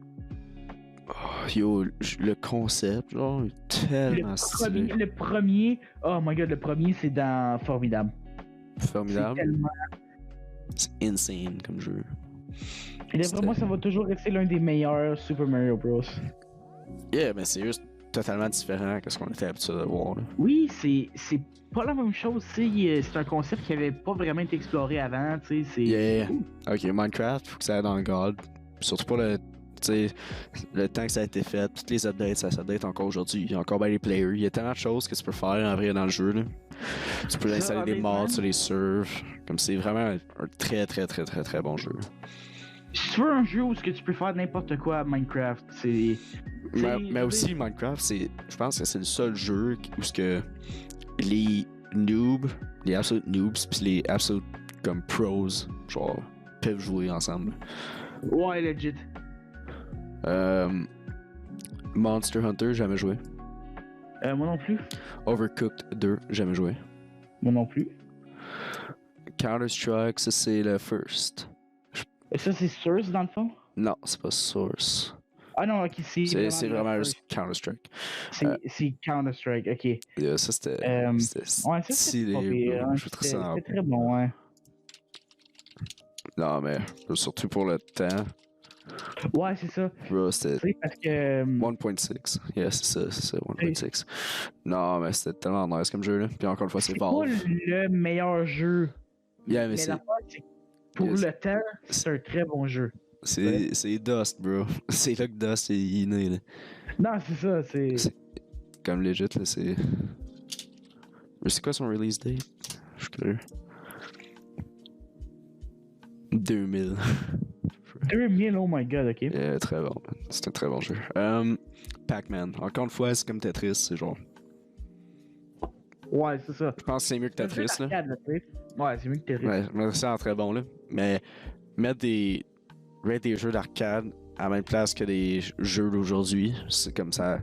Oh, yo, le concept, genre, tellement stylé. Le premier, oh my god, le premier, c'est dans Formidable. Formidable? C'est tellement... C'est insane comme jeu. Et d'après moi, ça va toujours rester l'un des meilleurs Super Mario Bros. Yeah, mais c'est juste totalement différent de ce qu'on était habitué de voir. Là. Oui, c'est pas la même chose, tu sais. C'est un concept qui avait pas vraiment été exploré avant, tu sais. Yeah. Ok, Minecraft, faut que ça aille dans le God. Surtout pour le temps que ça a été fait, toutes les updates, ça s'update encore aujourd'hui. Il y a encore bien les players. Il y a tellement de choses que tu peux faire en vrai dans le jeu. Là. Tu peux installer des mods sur les servers. Comme c'est vraiment un très bon jeu. Si tu veux un jeu où ce que tu peux faire n'importe quoi à Minecraft, c'est. Mais aussi Minecraft, je pense que c'est le seul jeu où ce que les noobs, les absolute noobs, puis les absolute comme pros, genre peuvent jouer ensemble. Ouais, legit. Monster Hunter, jamais joué. Moi non plus. Overcooked 2, jamais joué. Moi non plus. Counter-Strike, ça c'est le first. Et ça c'est Source dans le fond? Non, c'est pas Source. Ah non, ok, c'est vraiment juste Counter-Strike. C'est Counter-Strike, ok. Yeah, ça c'était. Ouais, ça c'était pas pire. C'était très bon, ouais. Non, mais surtout pour le temps. Ouais, c'est ça. Bro, c'était. Parce que. 1.6. Yeah, c'est ça, 1.6. Non, mais c'était tellement nice comme jeu, là. Puis encore une fois, c'est Valve. C'est pas le meilleur jeu. Yeah, mais c'est. Pour le temps, c'est un très bon jeu. C'est Dust, bro. C'est là que Dust est né, là. Non, c'est ça, c'est. Comme legit, là, c'est. Mais c'est quoi son release date? Je suis curieux. 2000. 2000, oh my god, ok. Yeah, très bon. C'est un très bon jeu. Pac-Man. Encore une fois, c'est comme Tetris, c'est genre. Ouais, c'est ça. Je pense que c'est mieux que Tetris, là. Ouais, c'est mieux que Tetris. Ouais, mais c'est très bon, là. Mais mettre des jeux d'arcade à la même place que des jeux d'aujourd'hui, c'est comme ça.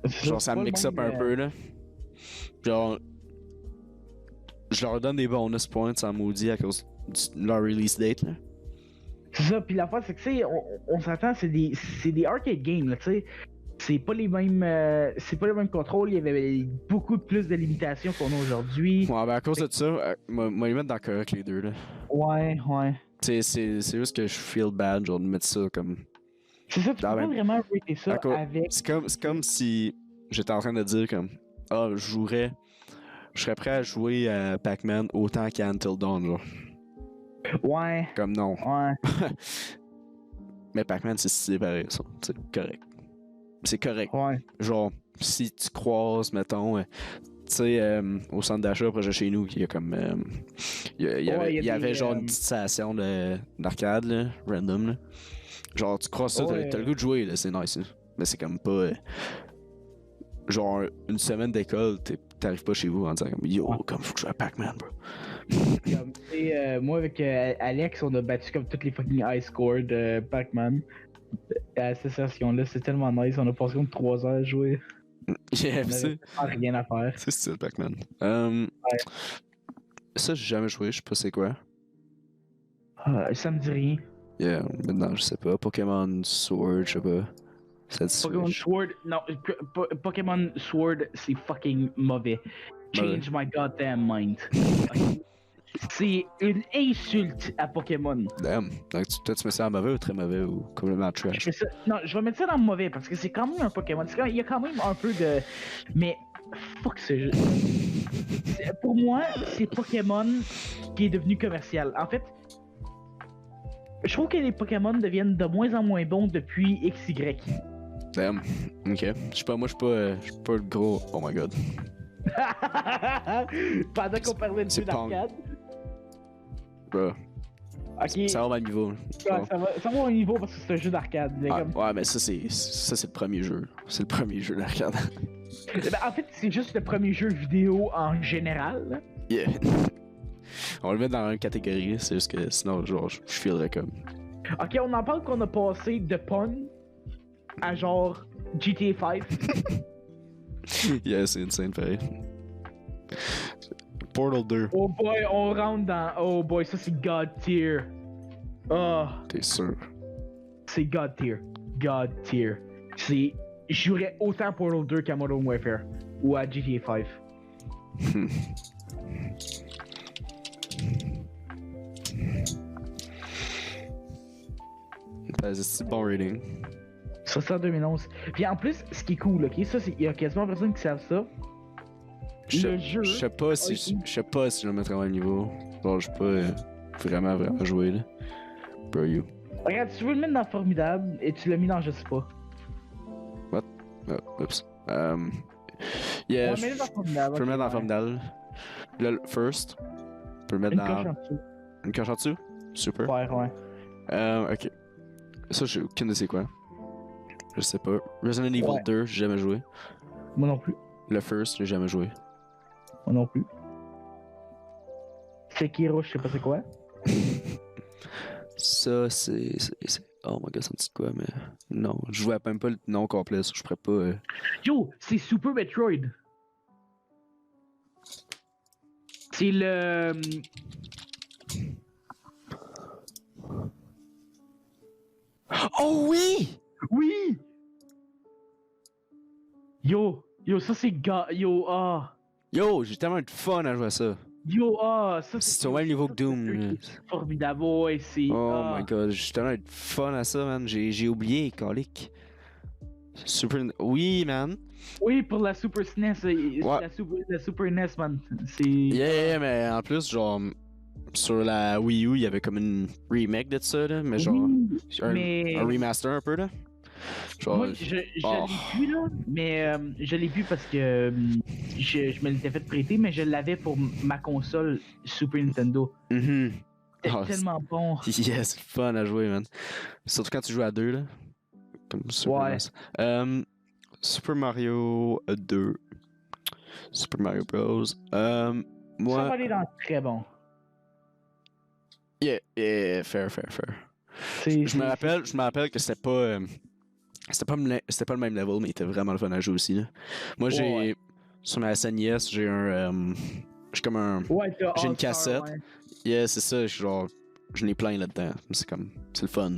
Genre, ça mixe up un peu, là. genre, je leur donne des bonus points en maudit à cause de leur release date, là. C'est ça, puis l'affaire, c'est que, tu sais, on s'entend, c'est des arcade games, là, tu sais. C'est pas les mêmes contrôles, il y avait beaucoup plus de limitations qu'on a aujourd'hui. Ouais, ben à cause de ça, moi, les mettre dans correct les deux, là. Ouais. C'est juste que je feel bad, genre, de mettre ça comme. C'est ça, tu peux pas vraiment rater ça avec. C'est comme si j'étais en train de dire, comme, je serais prêt à jouer à Pac-Man autant qu'à Until Dawn, genre. Ouais. Comme non. Ouais. Mais Pac-Man, c'est stylé pareil, ça. C'est correct. C'est correct. Ouais. Genre, si tu croises, mettons, tu sais, au centre d'achat proche de chez nous, il y a comme. Il y avait genre une petite station d'arcade, là, random, là. Genre, tu croises ça, t'as le goût de jouer, là, c'est nice, là. Mais c'est comme pas. Genre, une semaine d'école, t'arrives pas chez vous en disant, comme, yo, comme, faut que je joue à Pac-Man, bro. Moi, avec Alex, on a battu comme toutes les fucking high scores de Pac-Man. À cette session-là, c'est tellement nice, on a passé comme 3 heures à jouer. Yeah, c'est rien à faire. C'est style Pac-Man. Ça, j'ai jamais joué, je sais pas c'est quoi. Ça me dit rien. Yeah, maintenant, je sais pas. Pokémon Sword, je sais pas. Pokémon Sword, non, Pokémon Sword, c'est fucking mauvais. Change my goddamn mind. C'est une insulte à Pokémon. Damn. Donc, toi, tu mets ça en mauvais ou très mauvais ou complètement trash? Non, je vais mettre ça dans le mauvais parce que c'est quand même un Pokémon. Il y a quand même un peu de. Mais. Fuck ce jeu. Pour moi, c'est Pokémon qui est devenu commercial. En fait, je trouve que les Pokémon deviennent de moins en moins bons depuis XY. Damn. Ok. Je sais pas, moi, je suis pas le gros. Oh my god. Pendant qu'on parlait de jeu d'arcade. Bro. Ok. Ça va au même niveau. Ouais, ça va au niveau parce que c'est un jeu d'arcade. Ouais, mais ça, c'est le premier jeu. C'est le premier jeu d'arcade. En fait, c'est juste le premier jeu vidéo en général. Yeah. On le met dans une catégorie, c'est juste que sinon, genre, je feelerais comme. Ok, on en parle qu'on a passé de Pun à genre GTA 5. Yeah, c'est insane, pareil. Portal 2. Oh boy, on rentre dans. Oh boy, ça c'est God tier. Oh. T'es sûr? C'est God tier. God tier. Je jouerais autant à Portal 2 qu'à Modern Warfare ou à GTA 5. C'est bon rating. Ça sort en 2011. Puis en plus, ce qui est cool, ok, ça, il y a quasiment personne qui savent ça. Le jeu. Je sais pas si je le mettrais au même niveau. Genre, je pas vraiment joué, là. Bro, you. Regarde, tu veux le mettre dans Formidable et tu l'as mis dans je sais pas. What? Oh, oops. Yeah, je peux le mettre dans Formidable. Le first. Je peux le mettre dans. Une coche en dessous? Super. Ouais. Ok. Ça, j'ai aucune de c'est quoi. Je sais pas. Resident Evil 2, j'ai jamais joué. Moi non plus. Le first, j'ai jamais joué. Moi non plus. Sekiro, je sais pas c'est quoi. Ça, c'est. Oh my god, ça me dit quoi, mais. Non, je jouais même pas le nom complet, ça, je pourrais pas. Yo, c'est Super Metroid. C'est le. Oh oui! Oui! Yo, ça c'est Yo, j'ai tellement de fun à jouer à ça. Ça c'est au même niveau que Doom. Formidable, ouais, c'est. Oh my god, j'ai tellement de fun à ça, man. J'ai oublié, calique. Oui, man. Oui, pour la Super SNES, la Super NES, man. C'est. Yeah, mais en plus, genre, sur la Wii U, il y avait comme une remake de ça, là, mais genre. Un remaster un peu, là. Genre, moi, je l'ai vu, là, mais je l'ai vu parce que je me l'étais fait prêter, mais je l'avais pour ma console Super Nintendo. C'était tellement bon. Yeah, c'est fun à jouer, man. Surtout quand tu joues à deux, là. Comme Super Mario. Super Mario 2. Super Mario Bros. Moi... Ça va aller dans très bon. Yeah, fair. Je me rappelle que c'était pas le même level, mais il était vraiment le fun à jouer aussi, là. Moi, sur ma SNES, j'ai un. J'ai comme un. Ouais, j'ai une cassette. Ouais. Yeah, c'est ça, genre. J'en ai plein là-dedans. C'est le fun.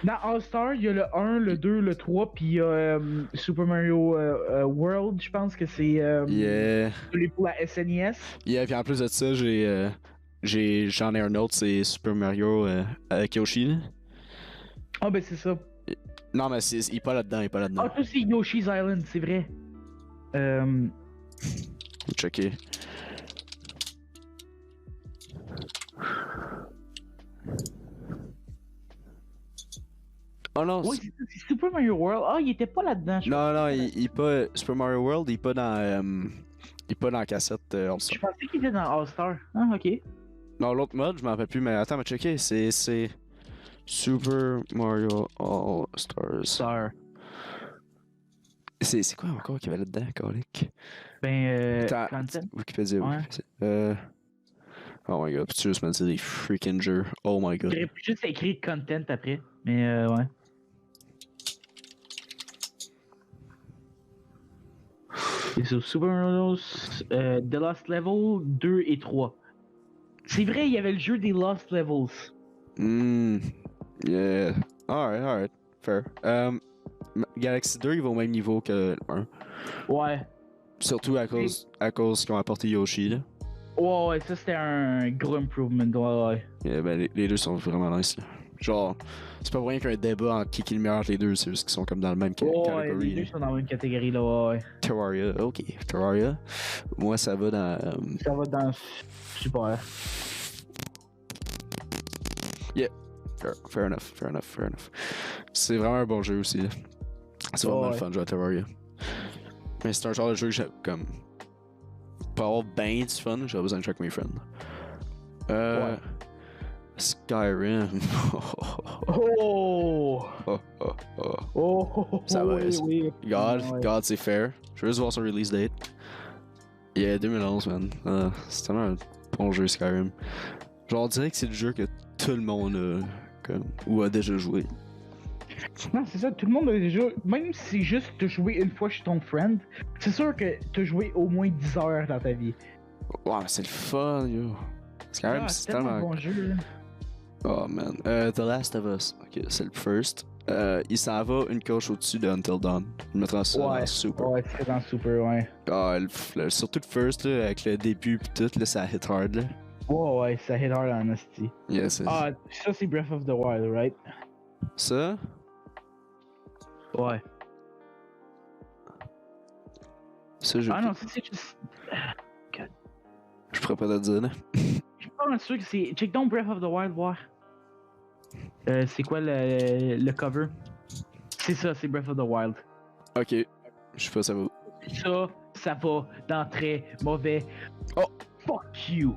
Dans All-Star, il y a le 1, le 2, le 3, puis il y a Super Mario World, je pense que c'est Yeah. pour la SNES. Yeah, puis en plus de ça, j'en ai un autre, c'est Super Mario avec Yoshi. Là. Ah, ben c'est ça. Non, mais il est pas là-dedans, Ah, toi, c'est Yoshi's Island, c'est vrai. Checker. Oh non, ouais, c'est Super Mario World. Ah, il était pas là-dedans. Non, il est pas. Super Mario World, il est pas dans. Il est pas dans la cassette All-Star. Je pensais qu'il était dans All-Star. Ah, ok. Non, l'autre mode, je m'en rappelle plus, mais attends, mais checker, c'est Super Mario All-Stars. C'est quoi encore qu'il y avait là-dedans, colique? Ben, content. Wikipédia, ouais. Oh my god, peux-tu juste me dire des freaking jeux? Oh my god. J'aurais pu juste écrire content après, mais ouais. Et sur Super Mario The Lost Level 2 et 3. C'est vrai, il y avait le jeu des Lost Levels. Yeah. Alright. Fair. Galaxy 2, il va au même niveau que le 1. Ouais. Surtout à cause qu'ils ont apporté Yoshi, là. Ouais, ça c'était un gros improvement, ouais. Yeah, ben les deux sont vraiment nice, là. Genre, c'est pas pour rien qu'il y a un débat entre qui est le meilleur entre les deux, c'est juste qu'ils sont comme dans le même catégorie. Ouais, les deux sont dans la même catégorie, là, ouais. Terraria, ok. Terraria. Moi, ça va dans... Ça va dans... Super. Yeah. Fair enough. C'est vraiment un bon jeu aussi, là. C'est vraiment le fun de jouer à Terraria. Mais c'est un genre de jeu que j'ai comme... Pour avoir ben du fun, j'ai besoin de jouer avec mes friends. Ouais. Skyrim. Oh! Ça va, oui. God, c'est fair. Je veux juste voir son release date. Yeah, 2011, man. C'est tellement un bon jeu, Skyrim. Genre, on dirait que c'est le jeu que tout le monde a déjà joué. Non, c'est ça, tout le monde a déjà. Même si c'est juste te jouer une fois chez ton friend, c'est sûr que t'as joué au moins 10 heures dans ta vie. Wow, c'est le fun, yo. Skyrim, c'est tellement un bon jeu, là. Oh man. The Last of Us. Ok, c'est le first. Il s'en va une coche au-dessus de Until Dawn. Il mettra ça dans Super. Ouais, c'est dans Super, ouais. Ah, surtout le first, là, avec le début pis tout, là, ça hit hard, là. Ouais, ça hit hard en esti. Yes. Ah, ça c'est Breath of the Wild, right? Ça? Ouais. Ça, Ah non, ça c'est juste... God. Je pourrais pas te dire, là. Je suis pas mal sûr que c'est... Check down Breath of the Wild, voir. C'est quoi le cover? C'est ça, c'est Breath of the Wild. Ok. Je sais pas, ça va. Ça va dans très mauvais... Oh! Fuck you!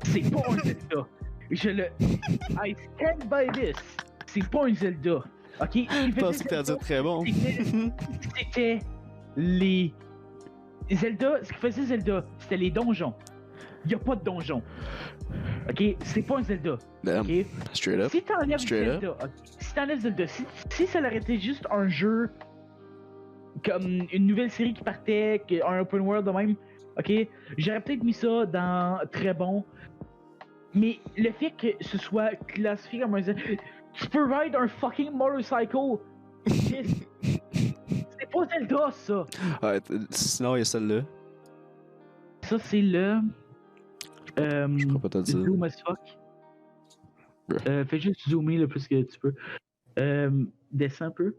C'est pas un Zelda! I stand by this! C'est pas un Zelda! Ok? Je pensais que t'as dit très bon. C'était les... Zelda, ce qui faisait Zelda, c'était les donjons. Y'a pas de donjons. Ok? C'est pas un Zelda. Damn. Ok? Straight up. Si t'enlèves Zelda, okay. Si t'enlèves Zelda, si ça aurait été juste un jeu comme une nouvelle série qui partait, un open world de même, ok? J'aurais peut-être mis ça dans très bon. Mais le fait que ce soit classifié comme un Zelda, tu peux ride un fucking motorcycle. C'est pas Zelda, ça. Ouais, sinon, il y a celle-là. Ça, c'est le... je peux pas te dire. Zoom as fuck. Fais juste zoomer le plus que tu peux. Descends un peu.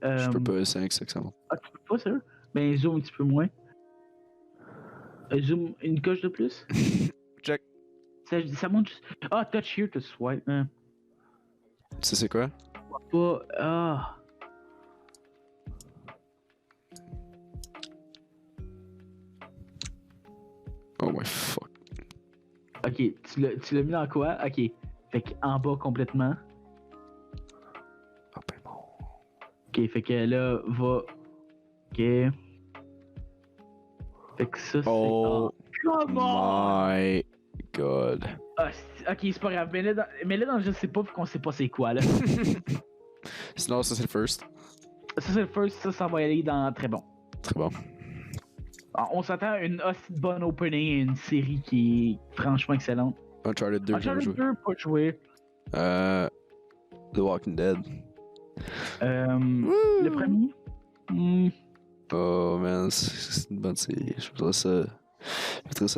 Je peux pas, c'est 5 secondes. Ah, tu peux pas, sérieux? Ben, zoom un petit peu moins. Zoom une coche de plus. Check. Ça monte juste... Ah, touch here to swipe. Ça, c'est quoi? Pas... Ah... Oh my fuck. Ok, tu l'as mis dans quoi? Ok. Fait qu'en bas complètement. Oh ben bon. Ok, fait que là, va... Ok. Fait que ça, c'est... Oh my god. Ah, ok, c'est pas grave. Mais là, dans le jeu, je sais pas, vu qu'on sait pas c'est quoi, là. Sinon, ça, c'est le first. Ça, c'est le first. Ça va y aller dans très bon. Très bon. On s'attend à une aussi bonne opening et une série qui est franchement excellente. Uncharted 2, Uncharted 2, pas joué. The Walking Dead. Le premier. Oh man, c'est une bonne série. Je trouve ça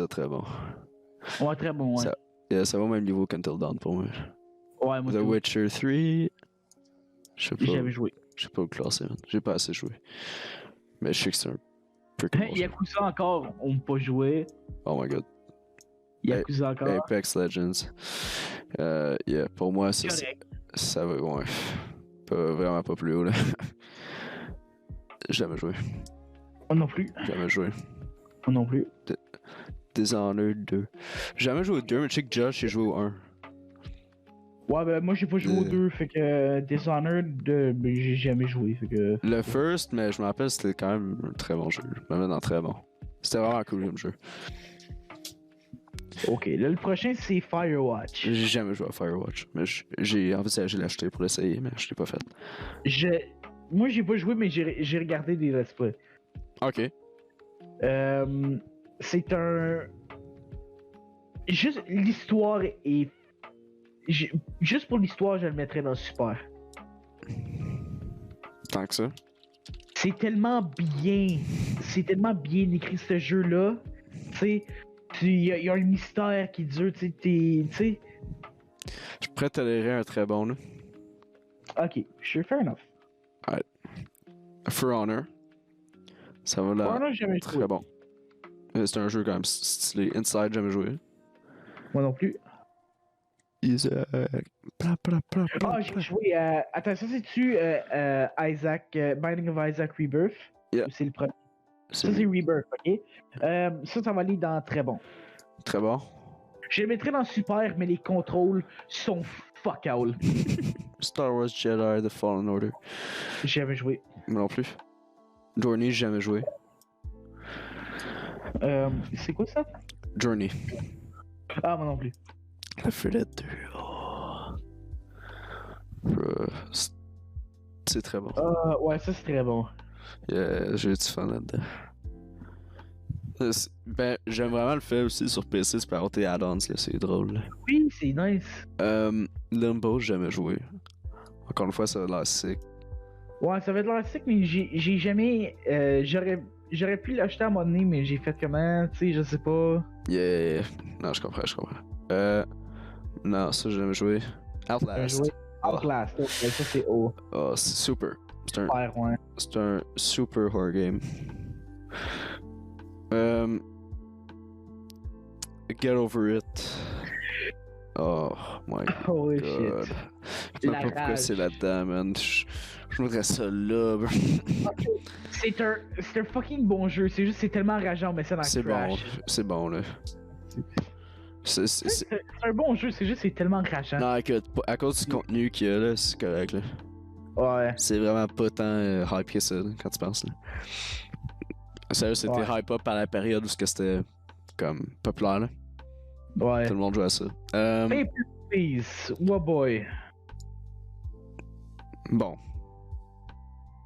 très bon. Ouais, très bon, ouais. Ça va au même niveau qu'Until Dawn pour moi. Ouais, moi The tout. Witcher 3, je sais pas. J'avais joué. Je sais pas où le classer, man. J'ai pas assez joué. Mais je sais que c'est un peu comme Yakuza encore, on peut pas joué. Oh my god. Yakuza encore. Apex Legends. Yeah, pour moi, ça va, ouais. Vraiment pas plus haut, là. Jamais joué. Moi non plus. Jamais joué. Moi non plus. Dishonored 2. Jamais joué au 2, mais je sais que Josh a joué au 1. Ouais, ben moi j'ai pas joué au 2, fait que Dishonored, ben, j'ai jamais joué, fait que... Le first, mais je me rappelle, c'était quand même un très bon jeu. Je me mets dans très bon. C'était vraiment cool comme jeu. Ok, là le prochain c'est Firewatch. J'ai jamais joué à Firewatch, mais j'ai envisagé l'acheter pour l'essayer, mais je l'ai pas fait. Moi j'ai pas joué, mais j'ai regardé des let's play. Ok. C'est un... Juste l'histoire est... Juste pour l'histoire, je le mettrais dans super. Tant que ça. C'est tellement bien écrit ce jeu-là. Tu sais, il y a un mystère qui dure, tu sais. Je pourrais tolérer un très bon, là. Ok, sure, fair enough. Ouais. For Honor. Ça va là. For Honor, j'ai jamais très joué. bon. C'est un jeu quand même stylé. Inside, jamais joué. Moi non plus. Isaac. Ah, j'ai joué à... Attends, ça c'est-tu Isaac... Binding of Isaac Rebirth? Yeah. C'est le premier. Ça c'est Rebirth, ok? Ça va aller dans très bon. Très bon. Je le mettrais dans super, mais les contrôles sont fuck all. Star Wars Jedi The Fallen Order. J'ai jamais joué. Moi non plus. Journey, j'ai jamais joué. C'est quoi ça? Journey. Ah, moi non plus. Left 4 Dead 2. Oh. C'est très bon. Ouais, ça c'est très bon. Yeah, j'ai du fun là-dedans. Ben, j'aime vraiment le fait aussi sur PC, c'est par tes add-ons, là, c'est drôle. Là. Oui, c'est nice. Limbo, j'ai jamais joué. Encore une fois, ça a l'air sick. Ouais, ça va être l'air sick, mais j'ai jamais... J'aurais pu l'acheter à un moment donné, mais j'ai fait comment, tu sais, je sais pas. Yeah. Non, je comprends. Non, ça, j'ai jamais joué. Outlast. Outlast, ouais, ça c'est haut. Oh, c'est super. C'est un super horror game. Get Over It. Oh my Holy god. shit. Je sais pas pourquoi c'est là-dedans, man. Je voudrais ça là, bro. C'est un fucking bon jeu, c'est tellement rageant, mais c'est dans Crash. C'est bon, là. C'est un bon jeu, c'est tellement rageant. Non, écoute, à cause du contenu qu'il y a, là, c'est correct, là. Ouais. C'est vraiment pas tant hype que ça, là, quand tu penses, là. Sérieux, c'était hype up à la période où c'était, comme, populaire, là. Ouais. Tout le monde jouait à ça. Paper Please, oh boy. Bon.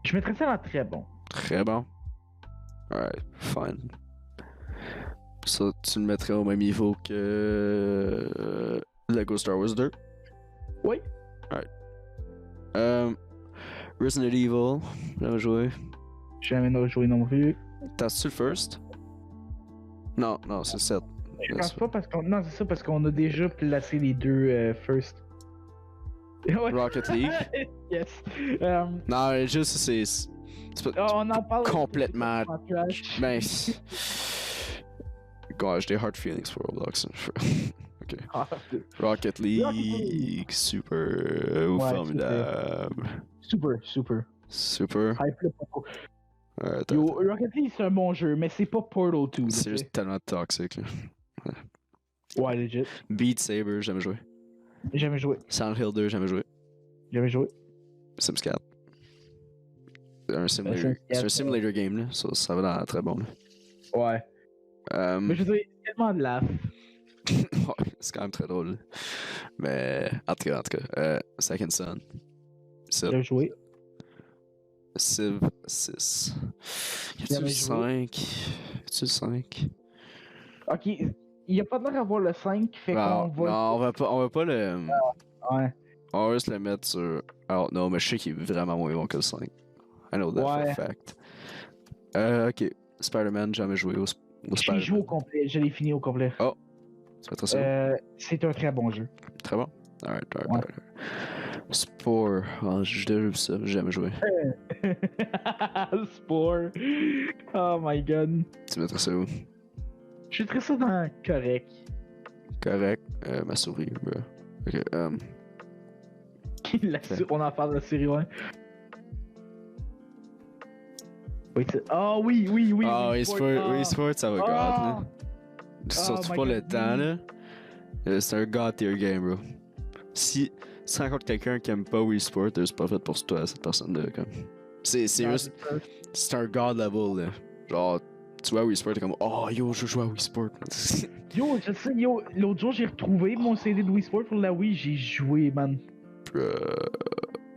Je mettrais ça dans très bon. Très bon. Alright, fine. Ça, tu le mettrais au même niveau que Lego Star Wars 2? Oui. Alright. Resident Evil, jamais joué. J'ai jamais joué non plus. T'as-tu le first? Non, c'est le 7. Je pense pas parce qu'on... Non, c'est ça, parce qu'on a déjà placé les deux first. Rocket League? Yes. Non, juste c'est pas on en parle complètement... Ben... Gosh, j'ai hard feelings for Roblox. Ok. Rocket League, super... formidable. Super. Yo, Rocket League c'est un bon jeu, mais c'est pas Portal 2. C'est juste tellement toxique, là. Ouais, legit. Beat Saber, jamais joué. Jamais joué. Silent Hill 2, jamais joué. Jamais joué. Sims 4. C'est un simulator game, là. Ça va dans très bon, là. Ouais. Mais je veux dire, tellement de laugh. Ouais, c'est quand même très drôle. Là. Mais, en tout cas, Second Son. J'ai joué. Civ 6. Y'a-tu le 5? Y'a-tu le 5? Ok, il y a pas de l'air d'avoir le 5, fait qu'on va... Non, on va pas le... Ouais. On va juste le mettre sur... Alors, non, mais je sais qu'il est vraiment moins bon que le 5. I know that for a fact. Ok. Spider-Man, jamais joué au Spider-Man. J'ai joué au complet, je l'ai fini au complet. Oh! C'est un très bon jeu. Très bon? Alright. Spore. Oh, j'ai déjà vu ça, j'ai jamais joué. Spore. Oh my god. Tu mettrais ça où? Je mettrais ça dans correct. Correct. Ma souris. Ok. On en parle de la série 1. Ah oui. Ah, eSport, ça va god, là. Surtout pas le temps, là. C'est un god tier game, bro. Si tu rencontres quelqu'un qui aime pas Wii Sport, c'est pas fait pour toi, cette personne-là, comme. C'est juste. C'est un god level, là. Genre, tu vois Wii Sport, t'es comme, oh yo, je joue à Wii Sport. Yo, je sais, l'autre jour, j'ai retrouvé mon CD de Wii Sport pour la Wii, j'ai joué, man.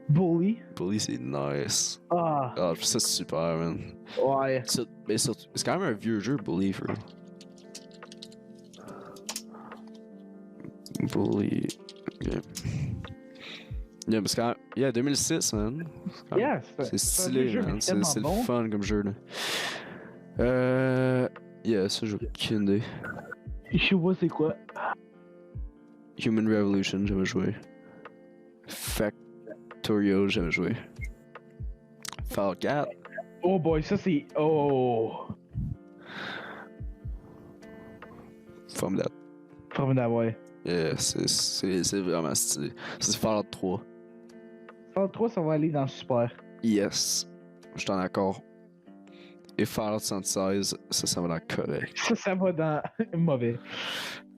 Bully, c'est nice. Ah, ça c'est super, man. Ouais. Mais c'est quand même un vieux jeu, Bully, for. Bully. Okay. Yeah, parce que 2006, man. C'est stylé, man. C'est le fun comme jeu, là. Ça, j'ai aucune idée. Je sais pas c'est quoi. Human Revolution, j'avais joué. Factorio, j'avais joué. Fall 4. Oh boy, ça c'est. Oh. Formidable, ouais. Yeah, c'est vraiment stylé. C'est Fallout 3. Fallout 3, ça va aller dans le super. Yes. Je suis en accord. Et Fallout 76, ça va dans correct. Ça va dans mauvais.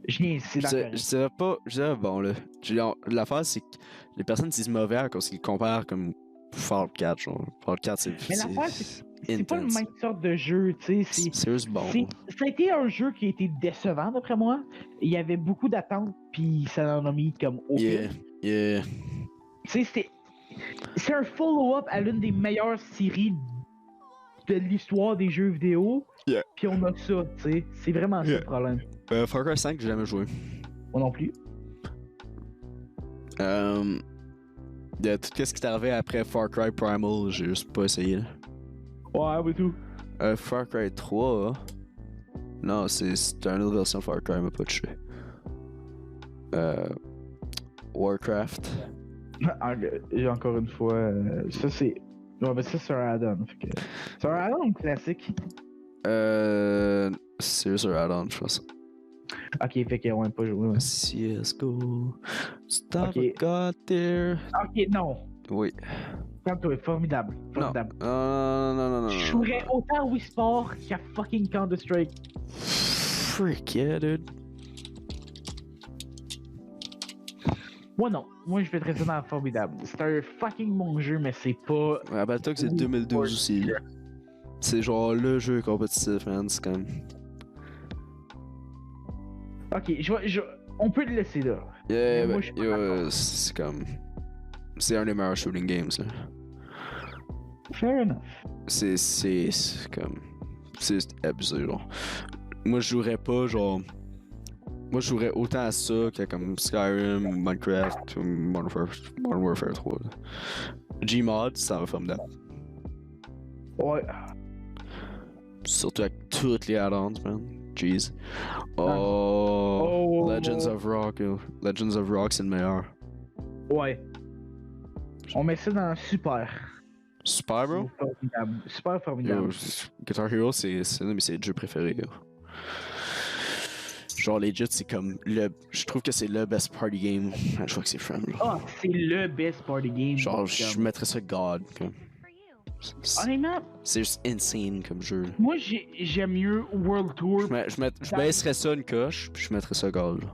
Je dirais pas. Je dirais bon, là. L'affaire, c'est que les personnes disent mauvais à cause qu'ils comparent comme Fallout 4. Genre. Fallout 4, c'est. Mais l'affaire, c'est pas le même sorte de jeu, tu sais. C'est juste bon. Ça a été un jeu qui a été décevant, d'après moi. Il y avait beaucoup d'attentes, puis ça en a mis comme au pire. Yeah. Tu sais, c'est un follow-up à l'une des meilleures séries de l'histoire des jeux vidéo. Yeah. Puis on a ça, tu sais. C'est vraiment ça le problème. Far Cry 5, j'ai jamais joué. Moi non plus. Tout ce qui est arrivé après Far Cry Primal, j'ai juste pas essayé. Là. Ouais, mais tout. Far Cry 3, hein? Non, c'est une autre version de Far Cry, mais pas touché. Warcraft. Encore une fois, ça c'est. Ouais, mais ça c'est un add-on. C'est un add-on classique. C'est juste un add-on, je pense. Ok, fait qu'on n'a pas joué. Ouais. CSGO. Stop okay. Got there. Ok, non. Oui. Calme-toi, formidable. Non. Je jouerais autant à Wii Sport qu'à fucking Counter-Strike. Freak yeah, dude. Moi non. Moi je mettrais ça dans formidable. C'est un fucking bon jeu, mais c'est pas. Ouais, Battletoads c'est 2012 aussi. C'est genre le jeu compétitif, man. C'est comme. Ok, on peut le laisser là. Yeah, c'est comme. C'est un des meilleurs shooting games, là. Fair enough. C'est comme. C'est abusé, genre. Moi, je jouerais pas, genre. Moi, je jouerais autant à ça qu'à comme Skyrim, Minecraft, ou Modern Warfare 3. Là. Gmod, ça va formidable. Ouais. Surtout avec toutes les add-ons, man. Jeez. Oh, Legends of Rock. Legends of Rock, c'est le meilleur. Ouais. On met ça dans super. Super, bro? Formidable. Super formidable. Yo, Guitar Hero, c'est l'un de mes jeux préférés. Yo. Genre, legit, c'est comme le. Je trouve que c'est le best party game. Je crois que c'est Friend. Ah, c'est le best party game. Genre, je mettrais ça God. Comme. Honnêtement, c'est juste insane comme jeu. Moi, j'aime mieux World Tour. Je baisserais ça une coche, puis je mettrais ça God.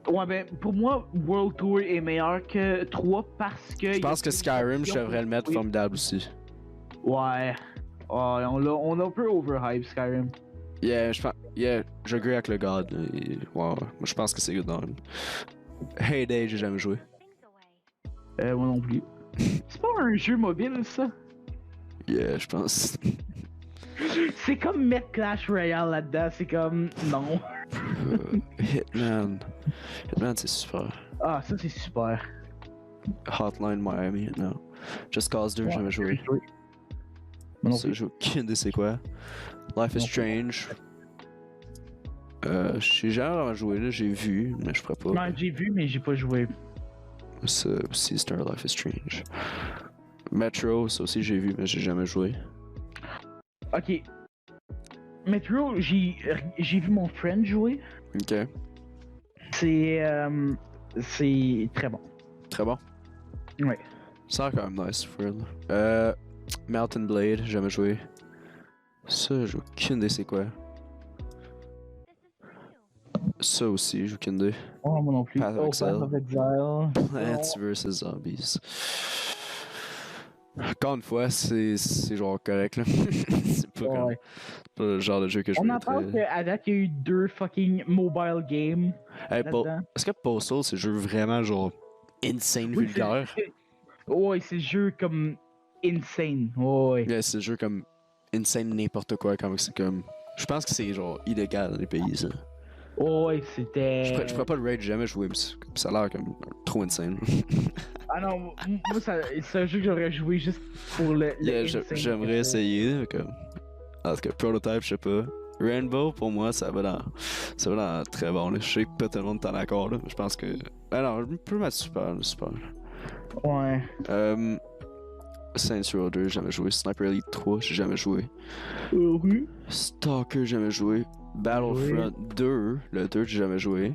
Ouais, ben, pour moi, World Tour est meilleur que 3 parce que. Je pense que Skyrim, je devrais le mettre formidable aussi. Ouais. On l'a un peu overhype, Skyrim. Yeah, je agree avec le God. Moi, je pense que c'est good. Heyday, j'ai jamais joué. Moi non plus. C'est pas un jeu mobile, ça? Yeah, je pense. C'est comme mettre Clash Royale là-dedans, c'est comme... Non. Hitman. Hitman, c'est super. Ah, ça c'est super. Hotline Miami, non. Just Cause 2, jamais joué. Ça, j'ai aucune idée c'est quoi. Life is Strange. J'ai jamais vraiment joué, là, j'ai vu, mais je pourrais pas. Non, j'ai vu, mais j'ai pas joué. Ça aussi, c'est un Life is Strange. Metro, ça aussi j'ai vu, mais j'ai jamais joué. Ok. Metro, j'ai vu mon friend jouer. Ok. C'est très bon. Très bon. Ouais. Ça a quand même nice, for Mountain Blade, jamais joué. Ça, j'ai aucune idée c'est quoi. Ça aussi, j'ai aucune idée. Oh, moi non plus. Path of Exile. Path of Exile. Plants vs Zombies. Encore une fois, c'est genre correct là. C'est pas, comme, pas le genre de jeu que je veux. On en parle qu'à date, il y a eu 2 fucking mobile games. Hey, est-ce que Postal c'est un jeu vraiment genre insane vulgaire? Ouais, c'est jeu comme insane. Ouais. Yeah, c'est un jeu comme insane n'importe quoi. C'est comme. Je pense que c'est genre illégal dans les pays ça. Ouais, c'était. Je ferais pas le raid, j'ai jamais joué, mais ça a l'air comme trop insane. Ah non, moi c'est un jeu que j'aurais joué juste pour le j'aimerais essayer, comme. En tout cas, Prototype, je sais pas. Rainbow, pour moi, ça va dans très bon. Là. Je sais que pas tout le monde est en accord, là. Je pense que. Ah non, je peux mettre super. Ouais. Saints Row 2, j'ai jamais joué. Sniper Elite 3, j'ai jamais joué. Oui. Stalker, j'ai jamais joué. Battlefront 2, le 2, j'ai jamais joué.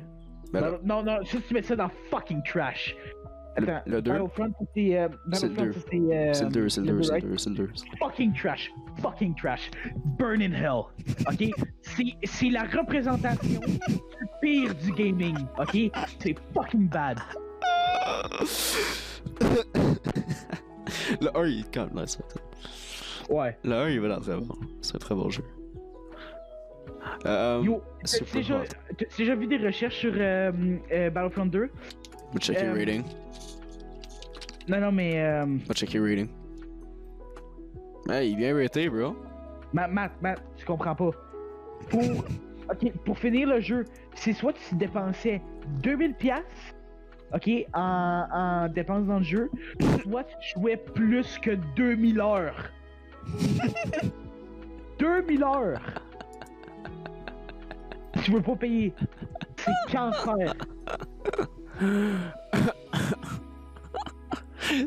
Non, ça tu mets ça dans fucking trash. Attends, le 2? Battlefront, c'est le 2. C'est le 2. Fucking trash. Burn in hell. Ok? C'est la représentation du pire du gaming. Ok? C'est fucking bad. Le 1, il est quand même nice. Ouais. Le 1, il va dans très bon. C'est un très bon jeu. Yo, t'as déjà vu des recherches sur Battlefront 2? Va checker rating. Non, mais. Va checker rating. Hey, il est bien raté, bro. Matt, tu comprends pas. Pour finir le jeu, c'est soit tu dépensais 2000$, ok, en dépenses dans le jeu, soit tu jouais plus que 2000 heures. 2000 heures! Tu veux pas payer. C'est cancer.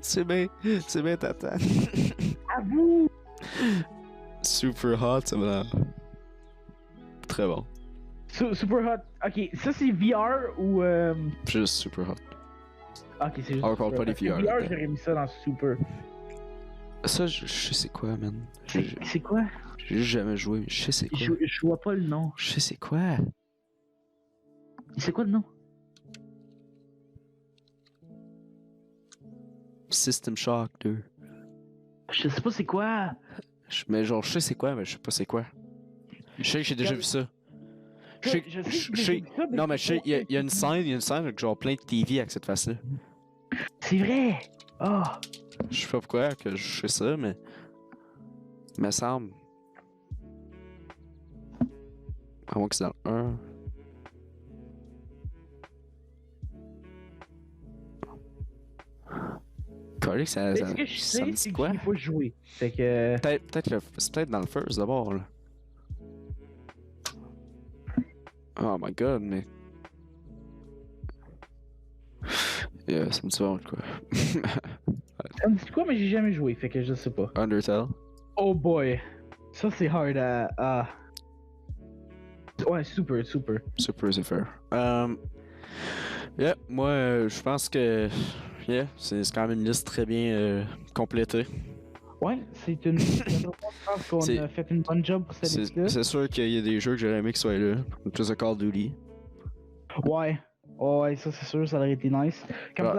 C'est bien tata. À vous! Super hot, ça va. Très bon. Super hot. Ok, ça c'est VR ou. Juste super hot. Ok, c'est juste. Encore pas les VR. VR, j'aurais mis ça dans super. Ça, je sais c'est quoi, man. C'est quoi? J'ai jamais joué, mais je sais c'est quoi. Je vois pas le nom. Je sais c'est quoi. C'est quoi le nom? System Shock 2. Je sais pas c'est quoi. Mais genre, je sais c'est quoi, mais je sais pas c'est quoi. Je sais que j'ai déjà vu ça. Je sais. Non, mais je sais, il y a une scène avec genre plein de TV avec cette face-là. C'est vrai! Oh! Je sais pas pourquoi que je sais ça, mais. Me semble. À moins que c'est dans le 1. Correct, ça ce que je sais, me dit c'est quoi? que j'ai pas joué. Fait que. C'est peut-être dans le first d'abord, là. Oh my god, mais. Yeah, ça me dit vraiment quoi. Ça me dit quoi, mais j'ai jamais joué, fait que je sais pas. Undertale. Oh boy! Ça c'est hard à. Ouais, super. Super, c'est fair. Yeah, moi, je pense que. Yeah, c'est quand même une liste très bien complétée. Ouais, c'est une. Je pense qu'on a fait une bonne job pour cette liste-là. C'est sûr qu'il y a des jeux que j'aurais aimé qu'ils soient là. Plus de Call of Duty. Ouais. Ouais, ça c'est sûr, ça aurait été nice. Comme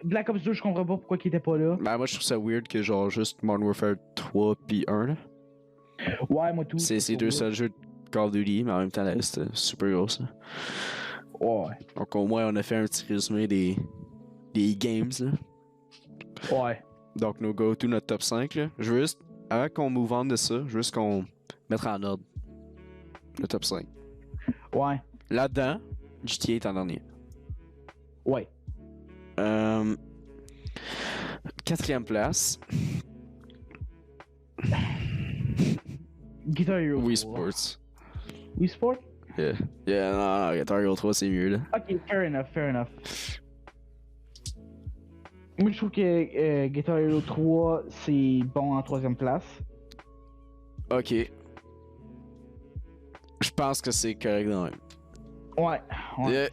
Black Ops 2, je comprends pas pourquoi il était pas là. Ben, moi, je trouve ça weird que genre juste Modern Warfare 3 puis 1 là. Ouais, moi tout. C'est deux seuls jeux de Call of Duty, mais en même temps, la liste est super grosse. Là. Ouais. Donc au moins, on a fait un petit résumé des games là. Ouais. Donc, nos go-to, notre top 5, là. Je veux juste, avant qu'on move on de ça, je veux juste qu'on mette en ordre le top 5. Ouais. Là-dedans, GTA est en dernier. Ouais. 4e place. Guitar Hero 3. Wii Sports. Wii Sports? Yeah, non, Guitar Hero 3, c'est mieux, là. Ok, fair enough. Moi, je trouve que Guitar Hero 3, c'est bon en 3e place. Ok. Je pense que c'est correct dans même. Ouais. Yeah.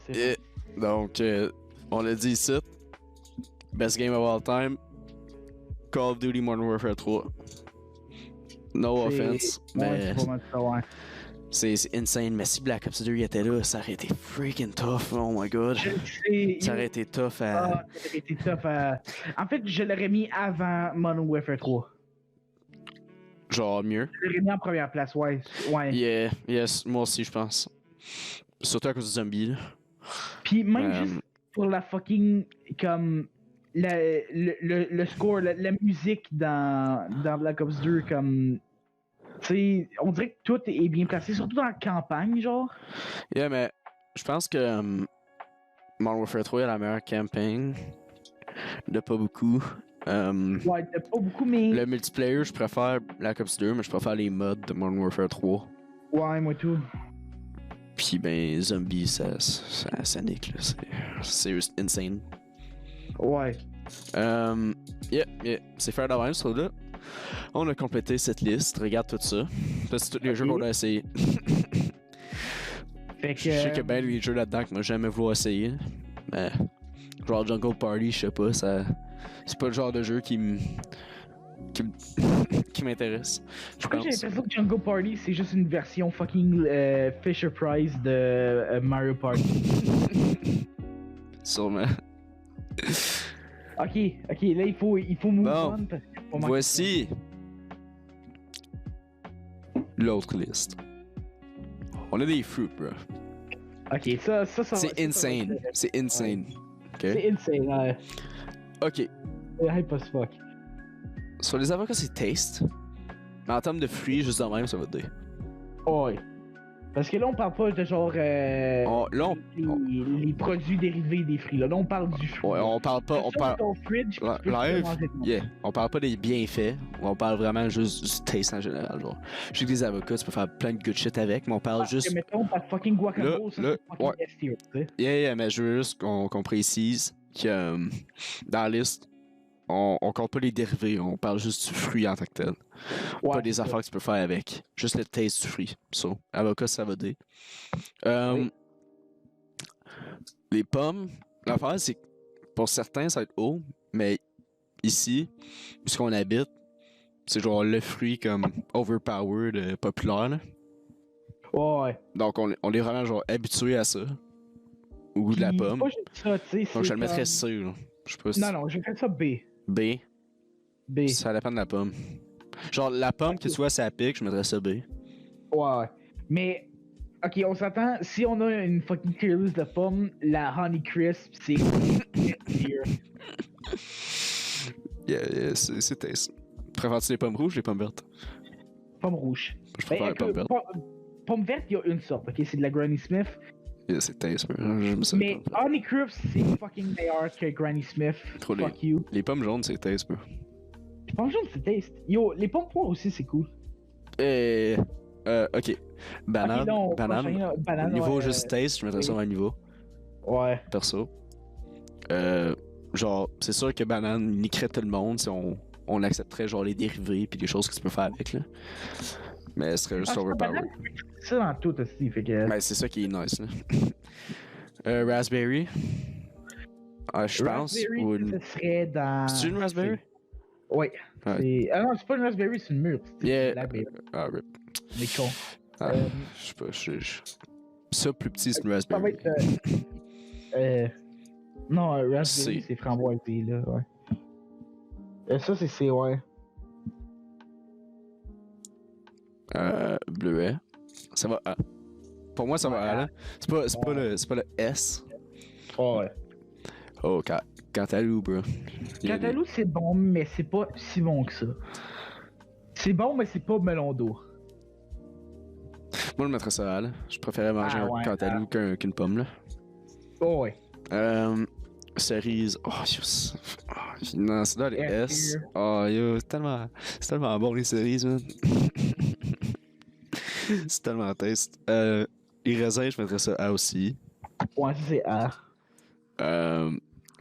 Donc, on l'a dit ici. Best game of all time. Call of Duty Modern Warfare 3. No offense, mais c'est insane. Mais si Black Ops 2 était là, ça aurait été freaking tough. Oh my god. Ça aurait été tough à... En fait, je l'aurais mis avant Modern Warfare 3. Genre mieux. Je l'aurais mis en première place, ouais. Yeah, yes, moi aussi, je pense. Surtout à cause du zombie, là. Puis même juste pour la fucking, comme, le score, la musique dans Black Ops 2, comme, tu sais, on dirait que tout est bien placé, surtout dans la campagne, genre. Yeah, mais je pense que Modern Warfare 3 est la meilleure campagne. De pas beaucoup. Ouais, de pas beaucoup, mais... Le multiplayer, je préfère Black Ops 2, mais je préfère les mods de Modern Warfare 3. Ouais, moi tout. Puis ben, Zombie, ça nique, là. C'est juste insane. Ouais. Yeah, c'est fair d'avance, ça, là. On a complété cette liste, regarde tout ça. Ça, c'est tous les jeux qu'on a essayé. Fait que... Je sais qu'il y a bien des jeux là-dedans que moi j'ai jamais voulu essayer. Mais, genre Jungle Party, je sais pas, ça... C'est pas le genre de jeu qui m'intéresse. Pourquoi j'ai l'impression que Jungle Party c'est juste une version fucking Fisher Price de Mario Party? Sûrement. Ok, là il faut move on parce que voici l'autre liste. On a des fruits, bro. Ok, ça c'est insane. C'est insane. Okay? C'est insane, ouais. Ok. Hype as fuck. Sur les avocats, c'est taste. Mais en termes de fruits, juste de même, ça va te dire. Ouais. Parce que là, on parle pas de genre. Les produits dérivés des fruits. Là, on parle du fruit. Ouais, on parle pas. On parle. Yeah. On parle pas des bienfaits. On parle vraiment juste du taste en général. Genre. Je sais que les avocats, tu peux faire plein de good shit avec, mais on parle juste. Mettons, pas de fucking guacamole, ça, c'est fucking S-tier, tu sais. Yeah, mais je veux juste qu'on précise que dans la liste, on compte pas les dérivés, on parle juste du fruit en tant que tel. Pas des affaires que tu peux faire avec. Juste le taste du fruit. So, avocat, ça va dire. Les pommes, l'affaire, c'est que pour certains, ça va être haut, mais ici, puisqu'on habite, c'est genre le fruit comme overpowered, populaire. Là. Ouais. Donc, on est vraiment genre habitué à ça. Au goût de la pomme. Moi, ça, donc, je le mettrais C. Là. Je sais pas Non, je ferais ça B. B. Ça dépend de la pomme. Genre, la pomme que tu vois, ça pique, je mettrais ça B. Ouais. Mais, ok, on s'attend, si on a une fucking tier list de pommes, la Honey Crisp, c'est yeah, c'est taste. Préfères-tu les pommes rouges ou les pommes vertes? Pommes rouges. Je préfère les pommes vertes. Pommes vertes, il y a une sorte, ok? C'est de la Granny Smith. Yeah, c'est taste, mais Honey Crisp, c'est fucking meilleur que Granny Smith. Fuck you. Les pommes jaunes, c'est taste, bro. Les pommes jaunes, c'est taste. Yo, les pommes poires aussi, c'est cool. Ok. Banane. Okay, banane. Niveau juste taste, je mettrais ça à un niveau. Ouais. Perso. Genre, c'est sûr que banane niquerait tout le monde si on accepterait genre les dérivés puis les choses que tu peux faire avec, là. Mais ce serait juste overpowered. C'est ça dans tout aussi, fait que... Ben, c'est ça qui est nice, là. Raspberry. Je pense. Ce serait dans... C'est une raspberry? Ouais. Ah non, c'est pas une raspberry, c'est une mûre. RIP. Mais con. Je sais pas, ça, plus petit, c'est une raspberry. Ça va être... Non, raspberry, c'est framboisier, là, ouais. Ça, c'est C, ouais. Bleuet. Ça va A. Pour moi, ça va A, là. C'est pas le S. Oh, ouais. Oh, Cantaloupe, bro. Cantaloupe, c'est bon, mais c'est pas si bon que ça. C'est bon, mais c'est pas melon d'eau. Moi, je mettrais ça à là. Je préférais manger un cantaloupe qu'une pomme, là. Oh, ouais. Cerise. Oh, yes. Oh, non, c'est dans les S. Oh, yo, c'est tellement bon, les cerises, man. C'est tellement taste. Les raisins, je mettrais ça A aussi. Ouais, ça, c'est A.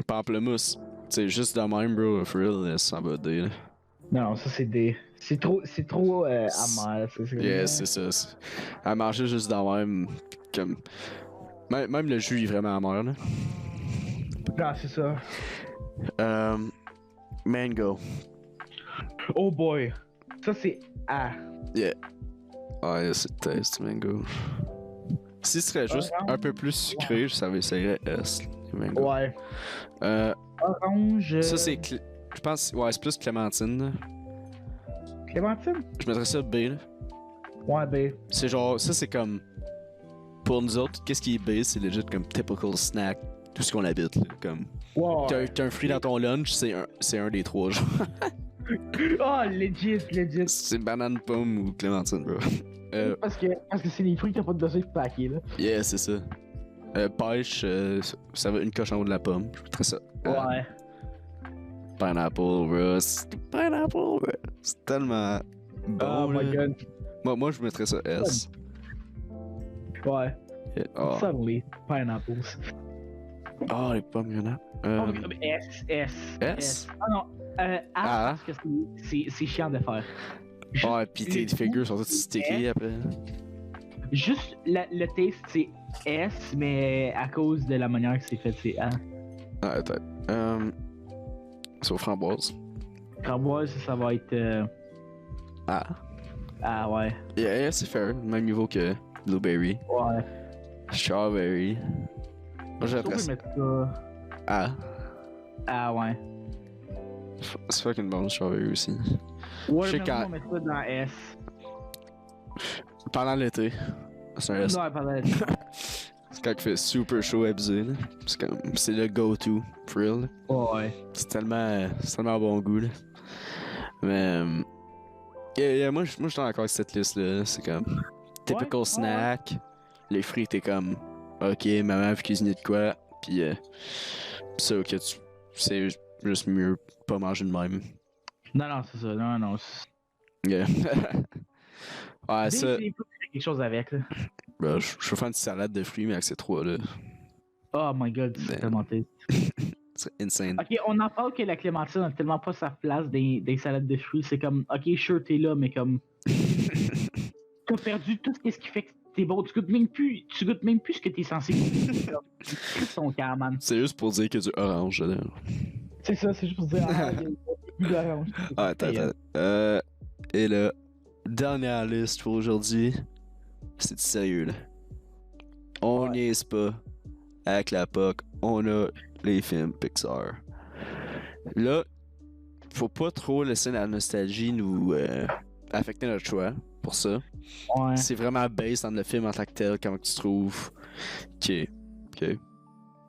Pamplemousse. C'est juste de même, bro. For real, ça va D, là. Non, ça, c'est D. C'est trop amer. Yeah, c'est ça. À manger juste dans même. Comme. Même le jus est vraiment amer, là. Non, c'est ça. Mango. Oh boy. Ça, c'est A. Yeah. Ah, yeah, c'est taste, mango. Si ce serait juste un peu plus sucré, ça serait S. Mango. Ouais. Orange. Ça, c'est. Je pense. Ouais, c'est plus clémentine, là. Clémentine? Je mettrais ça B, là. Ouais, B. C'est genre. Ça, c'est comme. Pour nous autres, qu'est-ce qui est B? C'est legit comme typical snack. Tout ce qu'on habite, là. Comme. Wow. T'as un fruit dans ton lunch, c'est un des trois, genre. Oh, legit. C'est banane, pomme ou clémentine, bro. Parce que c'est les fruits qui n'ont pas de dossier paquet, là. Yeah, c'est ça. Pêche, ça va une coche en haut de la pomme. Je mettrais ça. Ouais. Pineapple, bro. Pineapple, bro. C'est tellement bon. Oh my god. Moi, je mettrais ça S. Ouais. Yeah. Oh. Suddenly, pineapples. Oh, les pommes, y'en a. S. Ah non. A, parce que c'est chiant de faire. Ouais, pis tes figures sont toutes stickées après. Juste le taste, c'est S, mais à cause de la manière que c'est fait, c'est A. Ah, attends. C'est aux framboises. Framboise, ça va être. A. Ah, ouais. Yeah, c'est fair. Même niveau que blueberry. Ouais. Strawberry. Moi, j'adresse mettre ça. A. Ah, ouais. C'est fucking bon, strawberry aussi. Ouais, mais on met ça dans S. Pendant l'été. C'est un S. Ouais, pendant l'été. C'est quand il fait super chaud abusé, là. C'est le go-to, for real. Ouais. C'est tellement bon goût, là. Mais. Moi, je suis d'accord avec cette liste-là. C'est comme. Typical snack. Les fruits, t'es comme. Ok, maman veut cuisiner de quoi. Puis. Ça, ok, c'est juste mieux pas manger de même. Non, c'est ça. Non. Yeah. Ouais, ça. Il faut faire quelque chose avec, là. Bro, je veux faire une salade de fruits, mais avec ces trois-là. Oh my god, c'est tellement triste. C'est insane. Ok, on en parle que la clémentine a tellement pas sa place des salades de fruits. C'est comme, ok, sure, t'es là, mais comme. T'as perdu tout ce qui fait que t'es bon. Tu goûtes même plus ce que t'es censé goûter. Ton cas, man. C'est juste pour dire qu'il y a du orange dedans. C'est ça, c'est juste pour dire, il y a de l'orange. Ah, attends. Et là, dernière liste pour aujourd'hui. C'est du sérieux, là. On niaise pas avec la POC. On a les films Pixar. Là, faut pas trop laisser la nostalgie nous affecter notre choix pour ça. Ouais. C'est vraiment based dans le film en tant que tel, comment tu trouves. Ok.